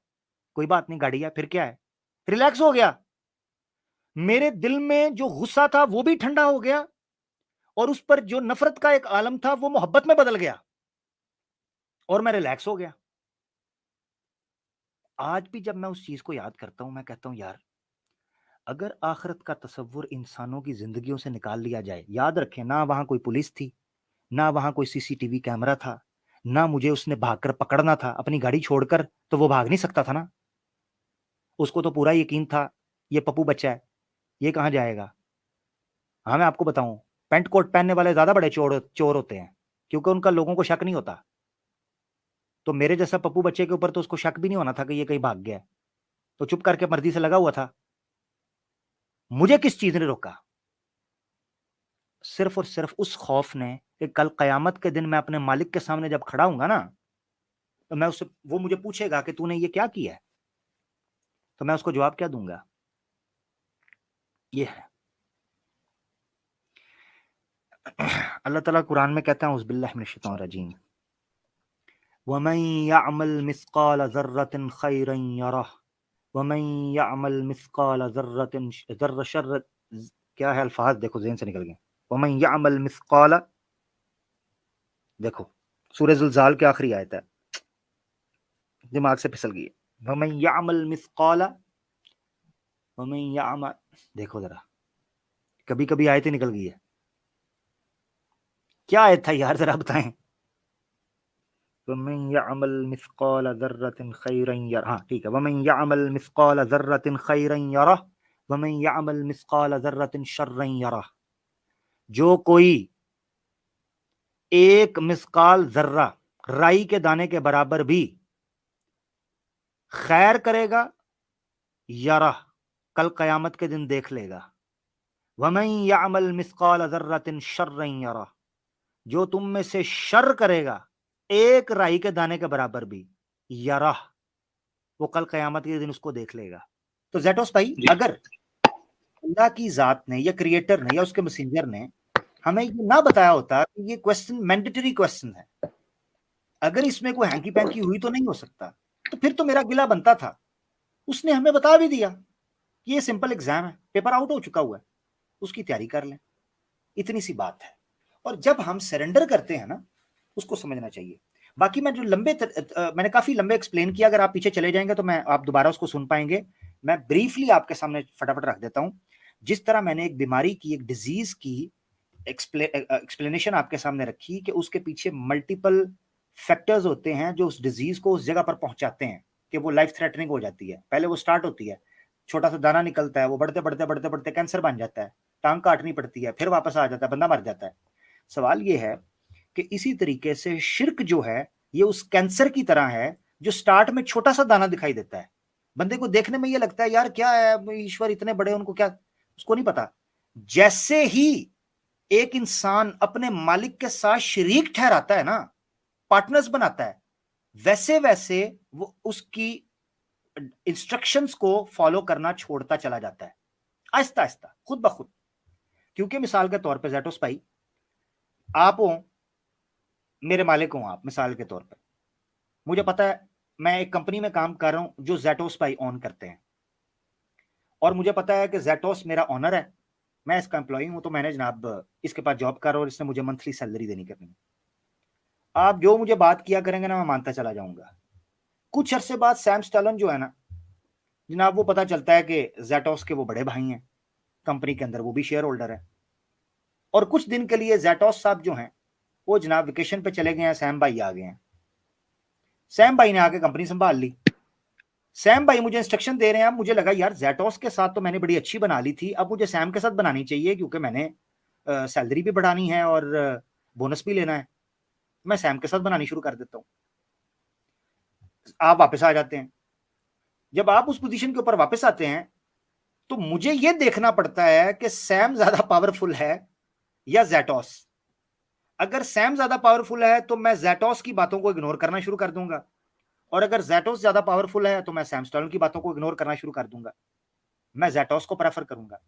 कोई बात नहीं, गाड़ी है, फिर क्या है, रिलैक्स हो गया। मेरे दिल में जो गुस्सा था वो भी ठंडा हो गया, और उस पर जो नफरत का एक आलम था वो मोहब्बत में बदल गया, और मैं रिलैक्स हो गया। आज भी जब मैं उस चीज को याद करता हूं, मैं कहता हूं यार, अगर आखिरत का तसव्वुर इंसानों की जिंदगियों से निकाल लिया जाए, याद रखें ना वहां कोई पुलिस थी, ना वहां कोई सीसीटीवी कैमरा था, ना मुझे उसने भागकर पकड़ना था अपनी गाड़ी छोड़कर, तो वो भाग नहीं सकता था ना। उसको तो पूरा यकीन था ये पप्पू बच्चा है, ये कहां जाएगा। हाँ मैं आपको बताऊं, पेंट कोट पहनने वाले ज्यादा बड़े चोर चोर होते हैं, क्योंकि उनका लोगों को शक नहीं होता। तो मेरे जैसा पप्पू बच्चे के ऊपर तो उसको शक भी नहीं होना था कि ये कहीं भाग गया, तो चुप करके मर्जी से लगा हुआ था। मुझे किस चीज ने रोका? सिर्फ और सिर्फ उस खौफ ने कि कल कयामत के दिन मैं अपने मालिक के सामने जब खड़ा हूंगा ना, तो मैं उससे, वो मुझे पूछेगा कि तूने ये क्या किया है, तो मैं उसको जवाब क्या दूंगा। ये है। अल्लाह ताला कुरान में कहता है उज़बिल्लाहि मिनश शैतानिर रजीम, वमन यअमल मिस्काल ज़र्रतिन खैरन यरह वमन यअमल मिस्काल ज़र्रतिन ज़र्र शर्र, क्या है अल्फाज देखो ज़हन से निकल गए। वमन यअमल मिस्काल, देखो सूरह ज़ुलज़ाल की आखिरी आयत है, दिमाग से फिसल गई है। वमन यअमल मिस्काल, वमन यअमल, देखो जरा, कभी कभी आयतें निकल गई है। क्या आयत था यार, जरा बताएं। वमन यअमल मिस्काल ज़र्रतिन खैरन यरह, हाँ ठीक है, वमन यअमल मिस्काल ज़र्रतिन खैरन यरह वमन यअमल मिस्काल ज़र्रतिन शर्रन यरह। जो कोई एक मिस्काल जर्रा, राई के दाने के बराबर भी खैर करेगा, यरह, कल कयामत के दिन देख लेगा। वमन यअमल मिस्काल ज़र्रतिन शर्रन यरह, जो तुम में से शर करेगा एक राई के दाने के बराबर भी, यरह, वो कल कयामत के दिन उसको देख लेगा। तो जेटोस भाई, अगर अल्लाह की जात ने या क्रिएटर ने या उसके मैसेंजर ने हमें ये ना बताया होता कि ये क्वेश्चन मैंडेटरी क्वेश्चन है, अगर इसमें कोई हैंकी पैंकी हुई तो नहीं हो सकता, तो फिर तो मेरा गिला बनता था। उसने हमें बता भी दिया कि ये सिंपल एग्जाम है, पेपर आउट हो चुका हुआ है, उसकी तैयारी कर लें, इतनी सी बात है। और जब हम सरेंडर करते हैं ना, उसको समझना चाहिए। बाकी मैं जो मैंने काफी लंबे एक्सप्लेन किया, अगर आप पीछे चले जाएंगे तो मैं आप दोबारा उसको सुन पाएंगे। मैं ब्रीफली आपके सामने फटाफट रख देता हूं। जिस तरह मैंने एक बीमारी की, एक डिजीज की एक्सप्लेनेशन आपके सामने रखी कि उसके पीछे मल्टीपल फैक्टर्स होते हैं जो उस डिजीज को उस जगह पर पहुंचाते हैं कि वो लाइफ थ्रेटनिंग हो जाती है। पहले वो स्टार्ट होती है, छोटा सा दाना निकलता है, वो बढ़ते बढ़ते बढ़ते बढ़ते कैंसर बन जाता है, टांग काटनी पड़ती है, फिर वापस आ जाता है, बंदा मर जाता है। सवाल ये है कि इसी तरीके से शिर्क जो है ये उस कैंसर की तरह है जो स्टार्ट में छोटा सा दाना दिखाई देता है, बंदे को देखने में ये लगता है यार क्या है, ईश्वर इतने बड़े, उनको क्या, उसको नहीं पता। जैसे ही एक इंसान अपने मालिक के साथ शरीक ठहराता है ना, पार्टनर्स बनाता है, वैसे वैसे वो उसकी इंस्ट्रक्शंस को फॉलो करना छोड़ता चला जाता है, आहिस्ता आहिस्ता, खुद ब खुद। क्योंकि मिसाल के तौर पे जैटोस भाई, आप हो, मेरे मालिक हो आप, मिसाल के तौर पे मुझे पता है मैं एक कंपनी में काम कर रहा हूं जो जैटोस भाई ऑन करते हैं, और मुझे पता है कि जैटोस मेरा ऑनर है, मैं इसका एम्प्लॉई हूं, तो मैंने जनाब इसके पास जॉब कर रहा हूं और इसने मुझे मंथली सैलरी देनी करनी। आप जो मुझे बात किया करेंगे ना, मैं मानता चला जाऊंगा। कुछ अरसे बाद सैम स्टैलन जो है ना जनाब, वो पता चलता है कि जैटोस के वो बड़े भाई हैं, कंपनी के अंदर वो भी शेयर होल्डर है, और कुछ दिन के लिए जैटोस साहब जो हैं वो जनाब वेकेशन पे चले गए हैं, सैम भाई आ गए हैं। सैम भाई ने आके कंपनी संभाल ली। सैम भाई मुझे इंस्ट्रक्शन दे रहे हैं, अब मुझे लगा यार जैटोस के साथ तो मैंने बड़ी अच्छी बना ली थी, अब मुझे सैम के साथ बनानी चाहिए क्योंकि मैंने सैलरी भी बढ़ानी है और बोनस भी लेना है। मैं सैम के साथ बनानी शुरू कर देता हूँ। आप वापस आ जाते हैं। जब आप उस पोजीशन के ऊपर वापस आते हैं तो मुझे यह देखना पड़ता है कि सैम ज्यादा पावरफुल है या जैटोस। अगर सैम ज्यादा पावरफुल है तो मैं जैटोस की बातों को इग्नोर करना शुरू कर दूंगा, और अगर जैटोस ज्यादा पावरफुल है तो मैं सैम स्टॉर्म की बातों को इग्नोर करना शुरू कर दूंगा। मैं जैटोस को प्रेफर करूंगा।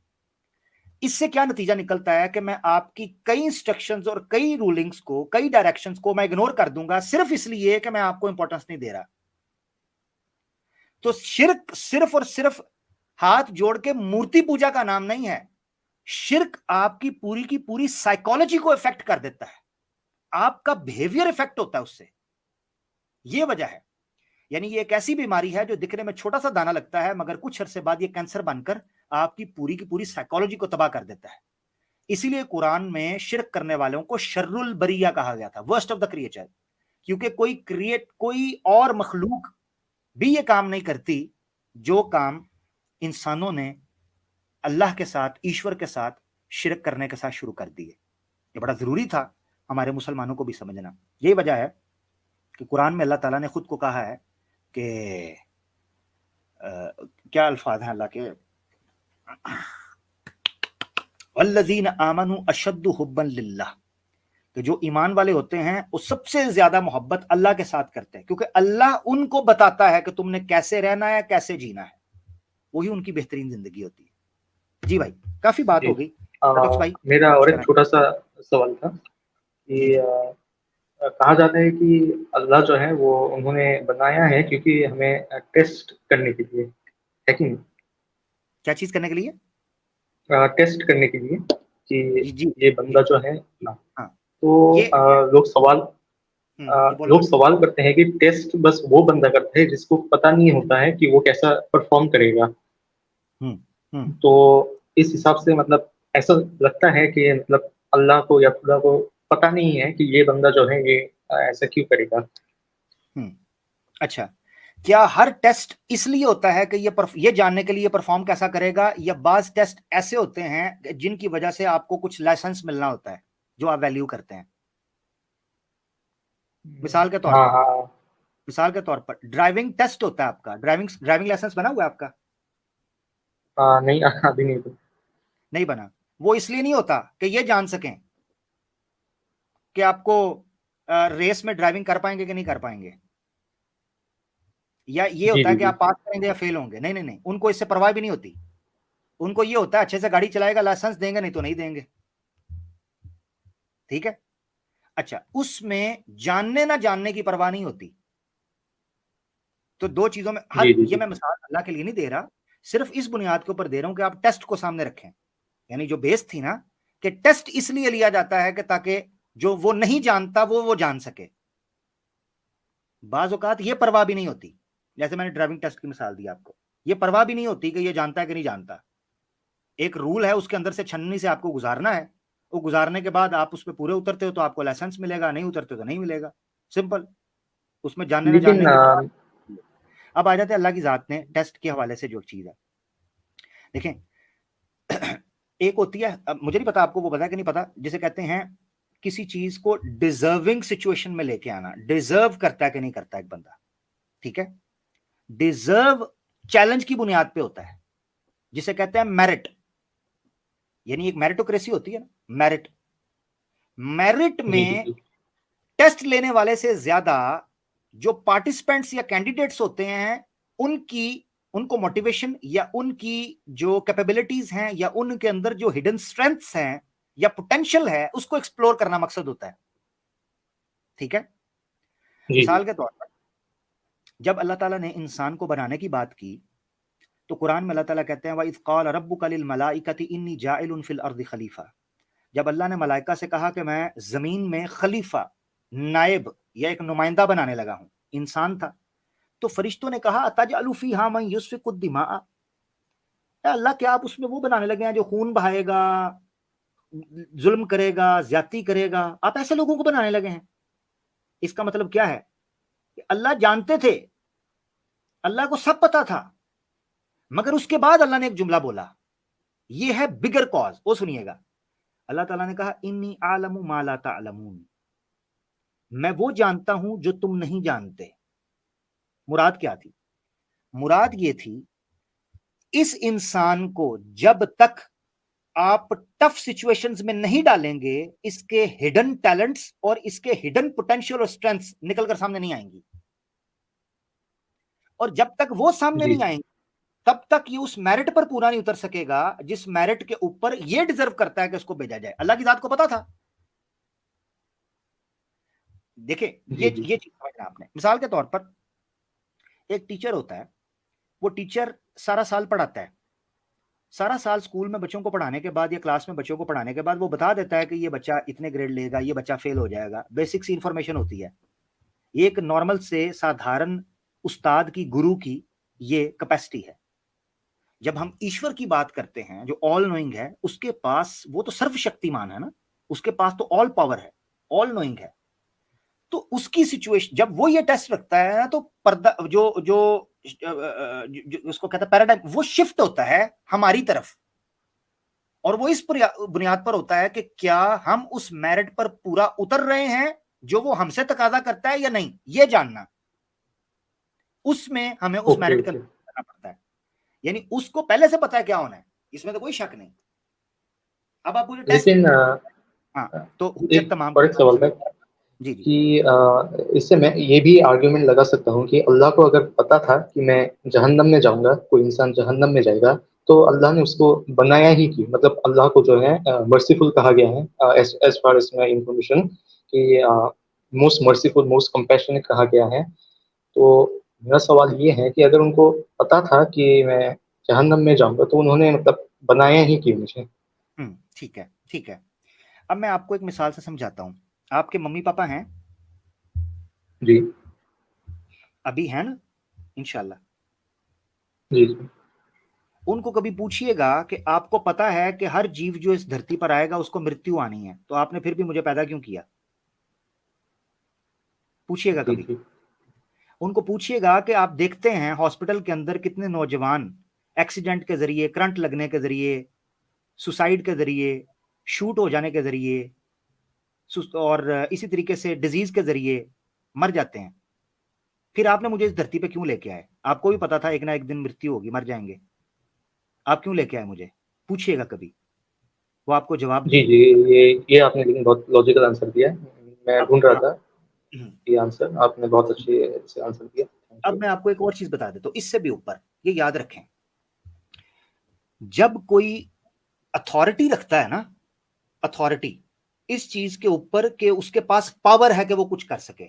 इससे क्या नतीजा निकलता है कि मैं आपकी कई इंस्ट्रक्शंस और कई रूलिंग्स को, कई डायरेक्शंस को मैं इग्नोर कर दूंगा, सिर्फ इसलिए कि मैं आपको इंपॉर्टेंस नहीं दे रहा। तो शिर्क सिर्फ और सिर्फ हाथ जोड़ के मूर्ति पूजा का नाम नहीं है। शिर्क आपकी पूरी की पूरी साइकोलॉजी को इफेक्ट कर देता है, आपका बिहेवियर इफेक्ट होता है उससे। यह वजह है। यानी ये एक ऐसी बीमारी है जो दिखने में छोटा सा दाना लगता है, मगर कुछ अरसे बाद ये कैंसर बनकर आपकी पूरी की पूरी साइकोलॉजी को तबाह कर देता है। इसीलिए कुरान में शिर्क करने वालों को शर्रुल बरिया कहा गया था, वर्स्ट ऑफ द क्रिएचर। क्योंकि कोई और मखलूक भी ये काम नहीं करती जो काम इंसानों ने अल्लाह के साथ, ईश्वर के साथ शिरक करने के साथ शुरू कर दिए। ये बड़ा जरूरी था हमारे मुसलमानों को भी समझना। यही वजह है कि कुरान में अल्लाह ताला ने खुद को कहा है कि क्या अल्फाज हैं अल्लाह के, वल्लज़ीन आमनू अशद्दु हुब्बन लिल्लाह, कि जो ईमान वाले होते हैं वो सबसे ज्यादा मोहब्बत अल्लाह के साथ करते हैं, क्योंकि अल्लाह उनको बताता है कि तुमने कैसे रहना है, कैसे जीना है, वही उनकी बेहतरीन जिंदगी होती है। जी भाई, काफी बात हो गई। भाई मेरा और एक छोटा सा सवाल था कि कहा जाता है कि अल्लाह जो है वो उन्होंने बनाया है क्योंकि हमें टेस्ट करने के लिए, है कि नहीं? क्या चीज करने के लिए? टेस्ट करने के लिए कि जी जी ये बंदा जी, जो है ना, हाँ तो ये बोलो लोग सवाल करते हैं कि टेस्ट बस वो बंदा करता है जिसको पता नहीं होता है कि वो कैसा परफॉर्म करेगा। हम्म हम्म तो इस हिसाब से मतलब ऐसा लगता है कि मतलब अल्लाह को या खुदा को पता नहीं है कि ये बंदा जो है ये ऐसा क्यों करेगा। अच्छा, क्या हर टेस्ट इसलिए होता है कि ये जानने के लिए परफॉर्म कैसा करेगा, या बाज टेस्ट ऐसे होते हैं जिनकी वजह से आपको कुछ लाइसेंस मिलना होता है जो आप वैल्यू करते हैं? मिसाल के तौर हाँ पर, हाँ। ड्राइविंग टेस्ट होता है आपका, ड्राइविंग लाइसेंस बना हुआ है आपका? नहीं अभी नहीं तो। नहीं बना। वो इसलिए नहीं होता कि ये जान सकें कि आपको रेस में ड्राइविंग कर पाएंगे कि नहीं कर पाएंगे, या ये जी होता है जी कि जी। आप पास करेंगे या फेल होंगे। नहीं नहीं नहीं, उनको इससे परवाह भी नहीं होती। उनको ये होता है अच्छे से गाड़ी चलाएगा, लाइसेंस देंगे, नहीं तो नहीं देंगे। ठीक है। अच्छा, उसमें जानने ना जानने की परवाह नहीं होती। तो दो चीजों में जी हर, जी ये जी। मैं मिसाल अल्लाह के लिए नहीं दे रहा, सिर्फ इस बुनियाद के ऊपर दे रहा हूं कि आप टेस्ट को सामने रखें। यानी जो बेस थी ना, कि टेस्ट इसलिए लिया जाता है कि ताकि जो वो नहीं जानता वो जान सके। बाज औकात ये परवाह भी नहीं होती, जैसे मैंने ड्राइविंग टेस्ट की मिसाल दी आपको, ये परवाह भी नहीं होती कि ये जानता है कि नहीं जानता। एक रूल है, उसके अंदर से छन्नी से आपको गुजारना है, वो गुजारने के बाद आप उस पर पूरे उतरते हो तो आपको लाइसेंस मिलेगा, नहीं उतरते तो नहीं मिलेगा। सिंपल। उसमें जानने ना लेकिन जानने की परवाह। अब आ जाते हैं अल्लाह की जात ने टेस्ट के हवाले से जो चीज है। देखें एक होती है, अब मुझे नहीं पता आपको वो पता है कि नहीं पता, जिसे कहते हैं किसी चीज को डिजर्विंग सिचुएशन में लेके आना। डिजर्व करता है कि नहीं करता एक बंदा, ठीक है। डिजर्व चैलेंज की बुनियाद पे होता है, जिसे कहते हैं मेरिट, यानी एक मेरिटोक्रेसी होती है ना, मेरिट। मेरिट जी जी में जी टेस्ट लेने वाले से ज्यादा जो पार्टिसिपेंट्स या कैंडिडेट्स होते हैं, उनकी उनको मोटिवेशन या उनकी जो कैपेबिलिटीज हैं या उनके अंदर जो हिडन स्ट्रेंथ्स हैं या पोटेंशियल है, उसको एक्सप्लोर करना मकसद होता है, ठीक है। जी जी मिसाल के तौर पर जब अल्लाह ताला ने इंसान को बनाने की बात की, तो कुरान में अल्लाह ताला कहते हैं वइज़ क़ाल रब्बुका लिल मलाइकति इन्नी जाइलुन फिल अर्दि खलीफा। जब अल्लाह ने मलाइका से कहा कि मैं जमीन में खलीफा, नायब या एक नुमाइंदा बनाने लगा हूं, इंसान था, तो फरिश्तों ने कहा अतजअलु फीहा मन युस्फिकु दिमाअ, अल्लाह क्या आप उसमें वो बनाने लगे हैं जो खून बहाएगा, जुल्म करेगा, ज्यादती करेगा, आप ऐसे लोगों को बनाने लगे हैं। इसका मतलब क्या है कि अल्लाह जानते थे, अल्लाह को सब पता था, मगर उसके बाद अल्लाह ने एक जुमला बोला, ये है बिगर कॉज। वो सुनिएगा, अल्लाह ताला ने कहा इन्नी आलमु मा ला तालमून, मैं वो जानता हूं जो तुम नहीं जानते। मुराद क्या थी? मुराद ये थी, इस इंसान को जब तक आप टफ सिचुएशंस में नहीं डालेंगे, इसके हिडन टैलेंट्स और इसके हिडन पोटेंशियल और स्ट्रेंथ्स निकलकर सामने नहीं आएंगी। और जब तक वो सामने जी नहीं आएंगे, तब तक ये उस मेरिट पर पूरा नहीं उतर सकेगा जिस मेरिट के ऊपर ये डिजर्व करता है कि उसको भेजा जाए। अल्लाह की जात को पता था। देखिए जी जी ये चीज समझना आपने। मिसाल के तौर पर एक टीचर होता है, वो टीचर सारा साल पढ़ाता है, सारा साल स्कूल में बच्चों को पढ़ाने के बाद या क्लास में बच्चों को पढ़ाने के बाद वो बता देता है कि ये बच्चा इतने ग्रेड लेगा, ये बच्चा फेल हो जाएगा। बेसिक सी इंफॉर्मेशन होती है। एक नॉर्मल से साधारण उस्ताद की, गुरु की ये कैपेसिटी है। जब हम ईश्वर की बात करते हैं जो ऑल नोइंग है, उसके पास, वो तो सर्वशक्तिमान है ना, उसके पास तो ऑल पावर है, ऑल नोइंग है। तो उसकी सिचुएशन जब वो ये टेस्ट रखता है ना, तो पर्दा जो जो, जो उसको कहता है पैराडाइम, वो शिफ्ट होता है हमारी तरफ। और वो इस बुनियाद पर होता है कि क्या हम उस मेरिट पर पूरा उतर रहे हैं जो वो हमसे तकाजा करता है या नहीं, ये जानना। उसमें हमें उस ओके मेरिट का ओके। करना पड़ता है, यानी उसको पहले से पता है क्या होना है, इसमें तो कोई शक नहीं। अब आप मुझे टेस्ट, लेकिन हाँ, तो हुज्जत एक तमाम और एक सवाल था जी जी कि इससे मैं ये भी आर्ग्यूमेंट लगा सकता हूँ कि अल्लाह को अगर पता था कि मैं जहन्नम में जाऊंगा, कोई इंसान जहन्नम में जाएगा, तो अल्लाह ने उसको बनाया ही क्यों? मतलब अल्लाह को जो है मर्सीफुल कहा गया है, as far as my information, कि मोस्ट मर्सीफुल, मोस्ट कंपैशनेट कहा गया है। तो मेरा सवाल ये है कि अगर उनको पता था कि मैं जहन्नम में जाऊंगा, तो उन्होंने मतलब बनाया ही क्यों मुझे? ठीक है, ठीक है। अब मैं आपको एक मिसाल से समझाता हूं। आपके मम्मी पापा हैं? जी अभी है ना, इंशाल्लाह। जी जी उनको कभी पूछिएगा कि आपको पता है कि हर जीव जो इस धरती पर आएगा उसको मृत्यु आनी है, तो आपने फिर भी मुझे पैदा क्यों किया? पूछिएगा जी कभी। जी उनको पूछिएगा कि आप देखते हैं हॉस्पिटल के अंदर कितने नौजवान एक्सीडेंट के जरिए, करंट लगने के जरिए, सुसाइड के जरिए, शूट हो जाने के जरिए और इसी तरीके से डिजीज के जरिए मर जाते हैं। फिर आपने मुझे इस धरती पे क्यों लेके आए? आपको भी पता था एक ना एक दिन मृत्यु होगी, मर जाएंगे। आप क्यों लेके आए मुझे? पूछिएगा कभी, वो आपको जवाब जी देंगे। जी। ये आपने लेकिन बहुत लॉजिकल आंसर दिया है। मैं अब ढूंढ रहा हाँ, था ये आंसर, आपने बहुत अच्छे से आंसर दिया, थैंक अब यू। मैं आपको एक और चीज बता देता हूँ इससे भी ऊपर। ये याद रखें, जब कोई अथॉरिटी रखता है ना, अथॉरिटी इस चीज के ऊपर कि उसके पास पावर है कि वो कुछ कर सके,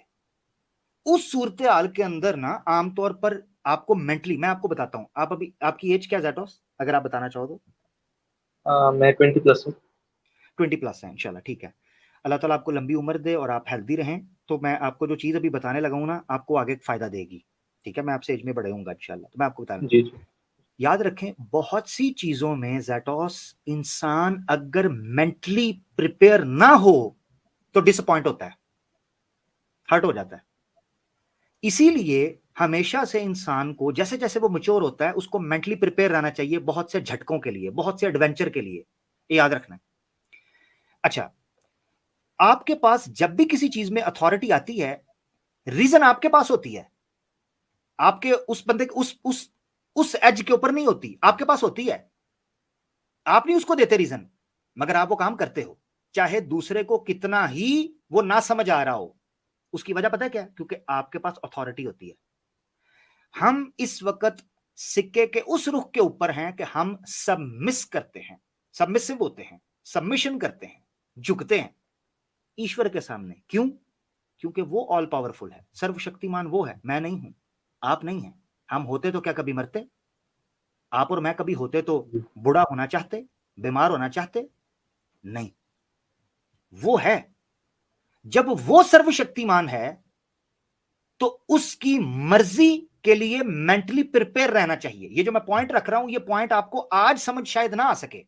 उस सूरत हाल के अंदर ना आमतौर पर आपको मेंटली, मैं आपको बताता हूं, आप अभी, आपकी एज क्या है जैटोस, अगर आप बताना चाहो तो? मैं 20+ हूँ। 20+ है, इंशाल्लाह, ठीक है। अल्लाह ताला आपको लंबी उम्र दे और आप हेल्दी रहें। तो मैं आपको जो चीज़ अभी बताने लगा हूं ना, आपको आगे फायदा देगी, ठीक है। मैं आपसे एज में बड़े हूँगा इंशाल्लाह, तो मैं आपको बता रहा हूं। जी जी याद रखें, बहुत सी चीजों में जैटोस, इंसान अगर मेंटली प्रिपेयर ना हो तो डिसअपॉइंट होता है, हर्ट हो जाता है। इसीलिए हमेशा से इंसान को जैसे जैसे वो मैच्योर होता है उसको मेंटली प्रिपेयर रहना चाहिए बहुत से झटकों के लिए, बहुत से एडवेंचर के लिए, ये याद रखना है। अच्छा, आपके पास जब भी किसी चीज में अथॉरिटी आती है, रीजन आपके पास होती है, आपके उस बंदे के उस एज के ऊपर नहीं होती, आपके पास होती है। आप नहीं उसको देते रीजन, मगर आप वो काम करते हो, चाहे दूसरे को कितना ही वो ना समझ आ रहा हो। उसकी वजह पता है क्या? क्योंकि आपके पास अथॉरिटी होती है। हम इस वक्त सिक्के के उस रुख के ऊपर हैं कि हम सबमिस करते हैं, सबमिसिव होते हैं, सबमिशन करते हैं, झुकते हैं ईश्वर के सामने। क्यों? क्योंकि वो ऑल पावरफुल है, सर्वशक्तिमान वो है, मैं नहीं हूं, आप नहीं हैं। हम होते तो क्या कभी मरते? आप और मैं कभी होते तो बूढ़ा होना चाहते, बीमार होना चाहते? नहीं, वो है। जब वो सर्वशक्तिमान है तो उसकी मर्जी के लिए मेंटली प्रिपेयर रहना चाहिए। ये जो मैं पॉइंट रख रहा हूं, ये पॉइंट आपको आज समझ शायद ना आ सके,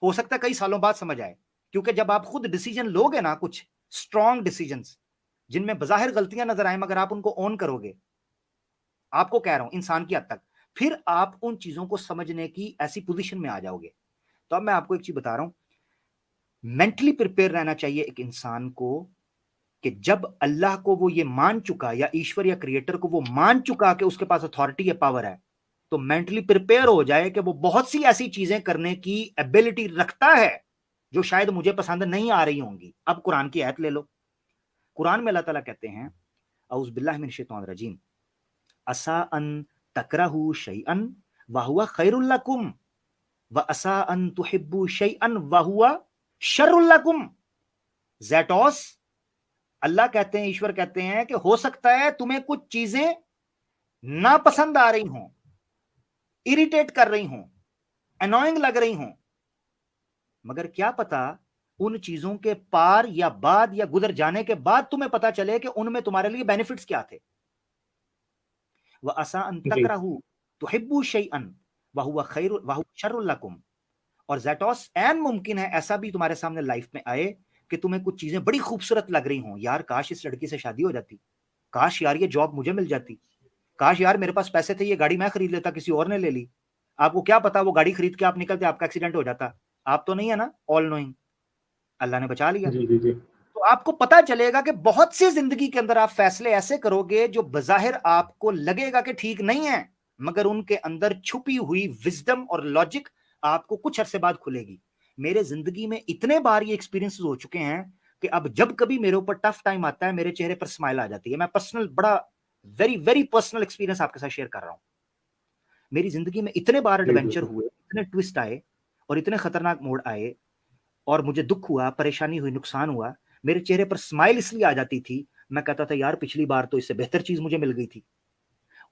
हो सकता है कई सालों बाद समझ आए, क्योंकि जब आप खुद डिसीजन लोगे ना, कुछ स्ट्रॉन्ग डिसीजंस जिनमें बजाहिर गलतियां नजर आए मगर आप उनको ऑन करोगे, आपको कह रहा हूं इंसान की हद तक, फिर आप उन चीजों को समझने की ऐसी पोजीशन में आ जाओगे। तो अब मैं आपको एक चीज बता रहा हूं, मेंटली प्रिपेयर रहना चाहिए एक इंसान को कि जब अल्लाह को वो ये मान चुका, या ईश्वर या क्रिएटर को वो मान चुका कि उसके पास अथॉरिटी या पावर है, तो मेंटली प्रिपेयर हो जाए कि वो बहुत सी ऐसी चीजें करने की एबिलिटी रखता है जो शायद मुझे पसंद नहीं आ रही होंगी। अब कुरान की आयत ले लो, कुरान में अल्लाह ताला कहते हैं, औज़ बिल्लाहि मिनश शैतानिर रजीम, असा अन तकरहू शैअन व हुवा खैरुल लकुम व असा अन तुहिब्बू शैअन व हुवा शर्रुल लकुम। ज़ैटोस, अल्लाह कहते हैं, ईश्वर कहते हैं कि हो सकता है तुम्हें कुछ चीजें नापसंद आ रही हों, इरिटेट कर रही हों, अनोइंग लग रही हों, मगर क्या पता उन चीजों के पार या बाद या गुजर जाने के बाद तुम्हें पता चले कि उनमें तुम्हारे लिए बेनिफिट्स क्या थे। वह असा अन तकरहू तुहिब्बू शैअन वह हुवा खैरु वह हुवा शर्रुल लकुम। और ज़ैटोस, एन मुमकिन है ऐसा भी तुम्हारे सामने लाइफ में आए कि तुम्हें कुछ चीजें बड़ी खूबसूरत लग रही हों, यार काश इस लड़की से शादी हो जाती, काश यार ये जॉब मुझे मिल जाती, काश यार मेरे पास पैसे थे, ये गाड़ी मैं खरीद लेता, किसी और ने ले ली। आपको क्या पता वो गाड़ी खरीद के आप निकलते, आपका एक्सीडेंट हो जाता। आप तो नहीं है ना ऑल नोइंग, अल्लाह ने बचा लिया। जी जी जी। तो आपको पता चलेगा कि बहुत सी जिंदगी के अंदर आप फैसले ऐसे करोगे जो बजाहिर आपको लगेगा कि ठीक नहीं है, मगर उनके अंदर छुपी हुई विजडम और लॉजिक आपको कुछ अरसे बाद खुलेगी। मेरे जिंदगी में इतने बार ये एक्सपीरियंस हो चुके हैं कि अब जब कभी मेरे ऊपर टफ टाइम आता है, मेरे चेहरे पर स्माइल आ जाती है। मैं पर्सनल, बड़ा वेरी वेरी पर्सनल एक्सपीरियंस आपके साथ शेयर कर रहा हूं। मेरी जिंदगी में इतने बार जी जी एडवेंचर हुए, इतने ट्विस्ट आए और इतने खतरनाक मोड़ आए, और मुझे दुख हुआ, परेशानी हुई, नुकसान हुआ, मेरे चेहरे पर स्माइल इसलिए आ जाती थी, मैं कहता था यार पिछली बार तो इससे बेहतर चीज मुझे मिल गई थी।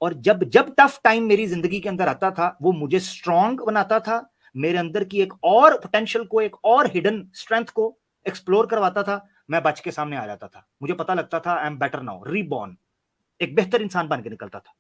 और जब जब टफ टाइम मेरी जिंदगी के अंदर आता था, वो मुझे स्ट्रांग बनाता था, मेरे अंदर की एक और पोटेंशियल को, एक और हिडन स्ट्रेंथ को एक्सप्लोर करवाता था। मैं बच के सामने आ जाता था, मुझे पता लगता था I am better now, reborn, एक बेहतर इंसान बन के निकलता था।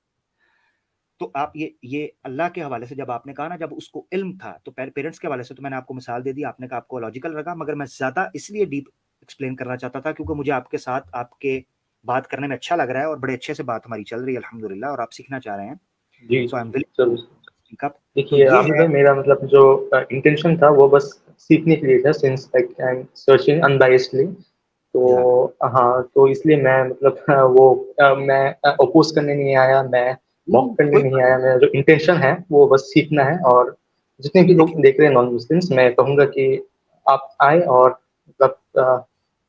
तो आप ये अल्लाह के हवाले से जब आपने कहा ना, जब उसको इल्म था, तो पेरेंट्स के हवाले से तो मैंने आपको मिसाल दे दी, आपने कहा आपको लॉजिकल लगा, मगर मैं ज्यादा इसलिए डीप एक्सप्लेन करना चाहता था क्योंकि मुझे आपके साथ आपके बात करने में अच्छा लग रहा है और बड़े अच्छे से बात हमारी चल रही है अल्हम्दुलिल्लाह, और आप सीखना चाह रहे हैं। जी सो आई एम जरूर। Willing to. तो देखिए ये आमिर है। भाई, मेरा मतलब जो इंटेंशन था वो बस सीखने के लिए था, since like I am searching unbiasedly. तो जज़ाकल्लाह। हाँ, तो इसलिए मैं मतलब मैं अपोज करने नहीं आया, मैं मॉक करने कोई नहीं बात आया। मेरा जो इंटेंशन है वो बस सीखना है। और जितने भी नहीं। देखिए, लोग देख रहे हैं नॉन मुस्लिम्स, मैं कहूँगा कि आप आए और मतलब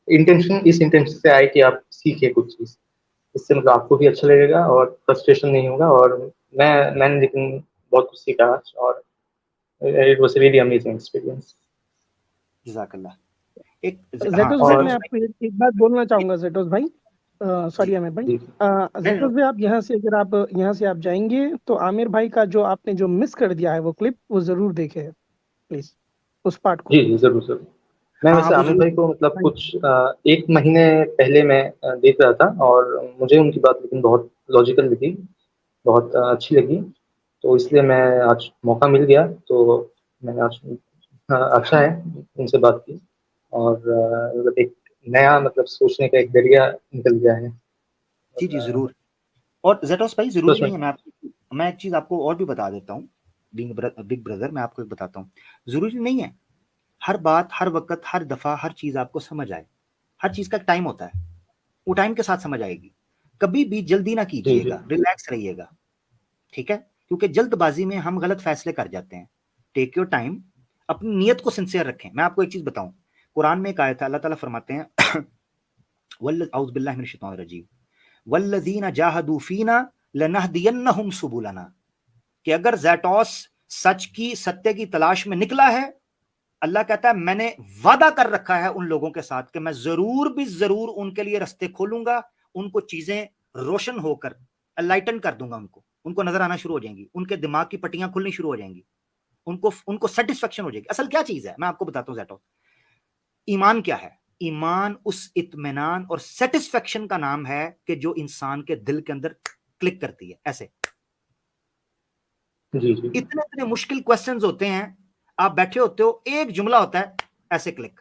इंटेंशन, इस इंटेंशन से आए कि आप सीखे कुछ चीज़। इससे मतलब आपको भी अच्छा लगेगा और फ्रस्ट्रेशन नहीं होगा। और मैंने लेकिन बहुत कुछ सीखा आज, और it was really amazing experience. जज़ाकल्लाह। एक हाँ, जेटोस भाई, मैं और ज़ैटोस आपको एक बात बोलना चाहूंगा जेटोस भाई। जी, सॉरी आमिर भाई। जी नहीं, जेटोस भाई, आप यहाँ से, अगर आप यहाँ से आप जाएंगे तो आमिर भाई का जो आपने जो मिस कर दिया है वो क्लिप, वो जरूर देखे प्लीज, उस पार्ट को। जी जी, जरूर जरूर। मैं हाँ हाँ, वैसे वो आमिर जरूर भाई को मतलब भाई, कुछ एक महीने पहले मैं देख रहा था, और मुझे उनकी बात लेकिन बहुत लॉजिकल लगी, बहुत अच्छी लगी। तो इसलिए मैं आज मौका मिल गया, तो मैंने आज अच्छा है उनसे बात की। और मतलब एक नया मतलब सोचने का एक जरिया निकल गया है। जी जी, और जरूर। और जेटोस भाई जरूरी नहीं है, मैं एक चीज आपको और भी बता देता हूँ, बिग ब्रदर मैं आपको एक बताता हूँ, जरूरी नहीं है हर बात हर वक्त हर दफा हर चीज आपको समझ आए। हर चीज का टाइम होता है, वो टाइम के साथ समझ आएगी। कभी भी जल्दी ना कीजिएगा, रिलैक्स रहिएगा, ठीक है, क्योंकि जल्दबाजी में हम गलत फैसले कर जाते हैं। टेक योर टाइम, अपनी नीयत को सिंसियर रखें। मैं आपको एक चीज बताऊं, कुरान में एक आयत है, अल्लाह ताला फरमाते हैं औज़ु बिल्लाहि मिनश शैतानिर रजीम वल्लज़ीना जाहदू फीना लनहदियन्नहुम सुबुलना, कि अगर ज़ैटोस सच की सत्य की तलाश में निकला है, अल्लाह कहता है मैंने वादा कर रखा है उन लोगों के साथ कि मैं जरूर भी जरूर उनके लिए रास्ते खोलूंगा, उनको चीजें रोशन होकर एनलाइटन कर दूंगा, उनको नजर आना शुरू हो जाएंगी, उनके दिमाग की पट्टियां खुलनी शुरू हो जाएंगी, उनको सेटिस्फेक्शन हो जाएगी। असल क्या चीज है मैं आपको बताता हूं ज़ैटोस, ईमान क्या है? ईमान उस इत्मीनान और सेटिस्फेक्शन का नाम है कि जो इंसान के दिल के अंदर क्लिक करती है। ऐसे इतने इतने मुश्किल क्वेश्चंस होते हैं, आप बैठे होते हो, एक जुमला होता है ऐसे क्लिक,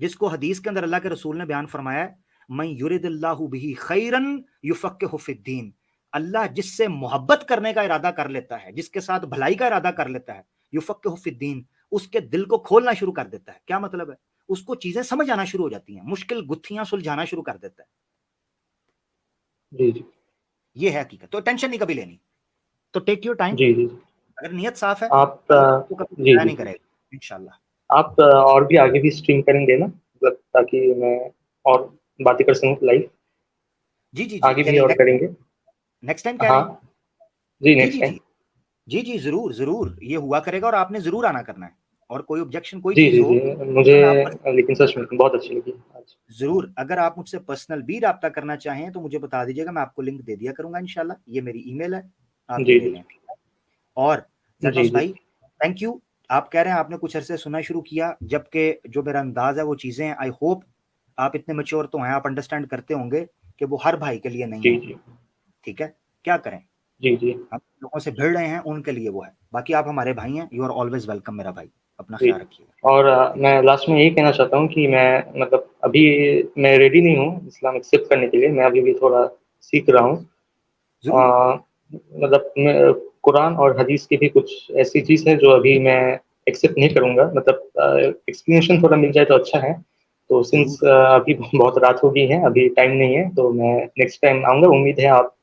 जिसको हदीस के अंदर अल्लाह के रसूल ने बयान फरमाया है, मन युरिदिल्लाहु बिही खैरन युफक्किहु फिद्दीन, अल्लाह जिससे मोहब्बत करने का इरादा कर लेता है, जिसके साथ भलाई का इरादा कर लेता है, युफक्किहु फिद्दीन, उसके दिल को खोलना शुरू कर देता है। क्या मतलब है? उसको चीजें समझ आना शुरू हो जाती हैं, मुश्किल गुत्थियां सुलझाना शुरू कर देता है। जी। ये है हकीकत, तो टेंशन नहीं कभी लेनी, तो टेक योर टाइम। जी। अगर नियत साफ है आप तो कभी जी नहीं करेगा इंशाल्लाह। आप और भी आगे भी स्ट्रीम करेंगे ना, मतलब ताकि मैं और बातें कर सकूं लाइव? जी जी आगे जी, भी और करेंगे? नेक्स्ट टाइम कह रहे हैं? हाँ जी, जी नेक्स्ट जी टाइम। जी जी जरूर जरूर, ये हुआ करेगा और आपने जरूर आना करना है। और कोई ऑब्जेक्शन कोई जी चीज जी हो जी, मुझे तो आप लेकिन सच में बहुत अच्छी लगी आज। जरूर, अगर आप मुझसे पर्सनल भी रब्ता करना चाहें तो मुझे बता दीजिएगा, मैं आपको लिंक दे दिया करूंगा इंशाल्लाह। ये मेरी ईमेल है, आप ये जी ले जी लें। और जी ज़ैटोस जी भाई थैंक यू। आप कह रहे हैं आपने कुछ अरसे सुनना शुरू किया, जबकि जो मेरा अंदाज है वो चीजें, आई होप आप इतने मैच्योर तो हैं, आप अंडरस्टैंड करते होंगे कि वो हर भाई के लिए नहीं जी है, जी ठीक है, क्या करें, जी जी हम लोगों से भिड़ रहे हैं उनके लिए वो है। बाकी आप हमारे भाई हैं, यू आर ऑलवेज वेलकम मेरा भाई, अपना जी। ख्याल रखिएगा। और मैं लास्ट में यही कहना चाहता हूँ कि मैं मतलब अभी मैं रेडी नहीं हूँ इस्लाम एक्सेप्ट करने के लिए, मैं अभी भी थोड़ा सीख रहा हूँ। जरूर मतलब कुरान और हदीस की भी कुछ ऐसी चीज़ है जो अभी मैं एक्सेप्ट नहीं करूँगा, मतलब एक्सप्लेनेशन थोड़ा मिल जाए तो अच्छा है। तो सिंस जरूर अभी बहुत रात हो गई है, अभी टाइम नहीं है, तो मैं नेक्स्ट टाइम आऊँगा। उम्मीद है आप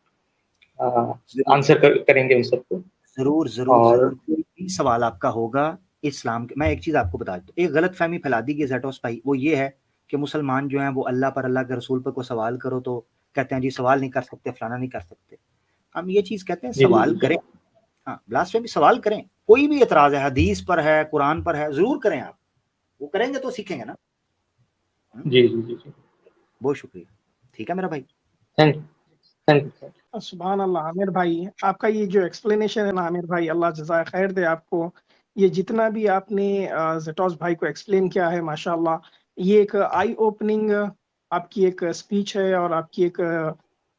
जरूर आंसर करेंगे उन सबको। जरूर जरूर और जरूर, कोई भी सवाल आपका होगा इस्लाम के, मैं एक चीज आपको बता दूं, एक गलत फहमी फैला दी गई ज़ैटोस भाई, वो ये है कि मुसलमान जो हैं वो अल्लाह पर, अल्लाह के रसूल पर को सवाल करो तो कहते हैं जी सवाल नहीं कर सकते, फलाना नहीं कर सकते। हम ये चीज कहते हैं जी जी सवाल जी करें, हाँ ब्लास्फेमी सवाल करें, कोई भी एतराज है हदीस पर है, कुरान पर है, जरूर करें आप, वो करेंगे तो सीखेंगे ना। जी जी जी जी। बहुत शुक्रिया, ठीक है मेरा भाई। Thank you thank you. सुभान अल्लाह आमिर भाई, आपका ये जो एक्सप्लेनेशन है ना आमिर भाई, अल्लाह जज़ाय खैर दे आपको। ये जितना भी आपने ज़ैटोस भाई को एक्सप्लेन किया है माशाल्लाह, ये एक आई ओपनिंग आपकी एक स्पीच है और आपकी एक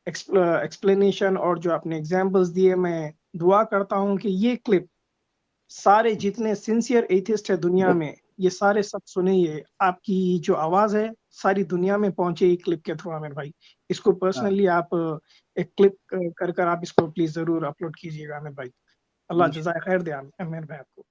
एक्सप्लेनेशन और जो आपने एग्जांपल्स दिए, मैं दुआ करता हूँ कि ये क्लिप सारे जितने सिंसियर एथिस्ट है दुनिया में, ये सारे सब सुने, ये आपकी जो आवाज है सारी दुनिया में पहुंचे ये क्लिप के थ्रू। आमिर भाई इसको पर्सनली आप एक क्लिप कर कर आप इसको प्लीज जरूर अपलोड कीजिएगा आमिर भाई। अल्लाह जज़ाय खैर दे आमिर भाई आपको।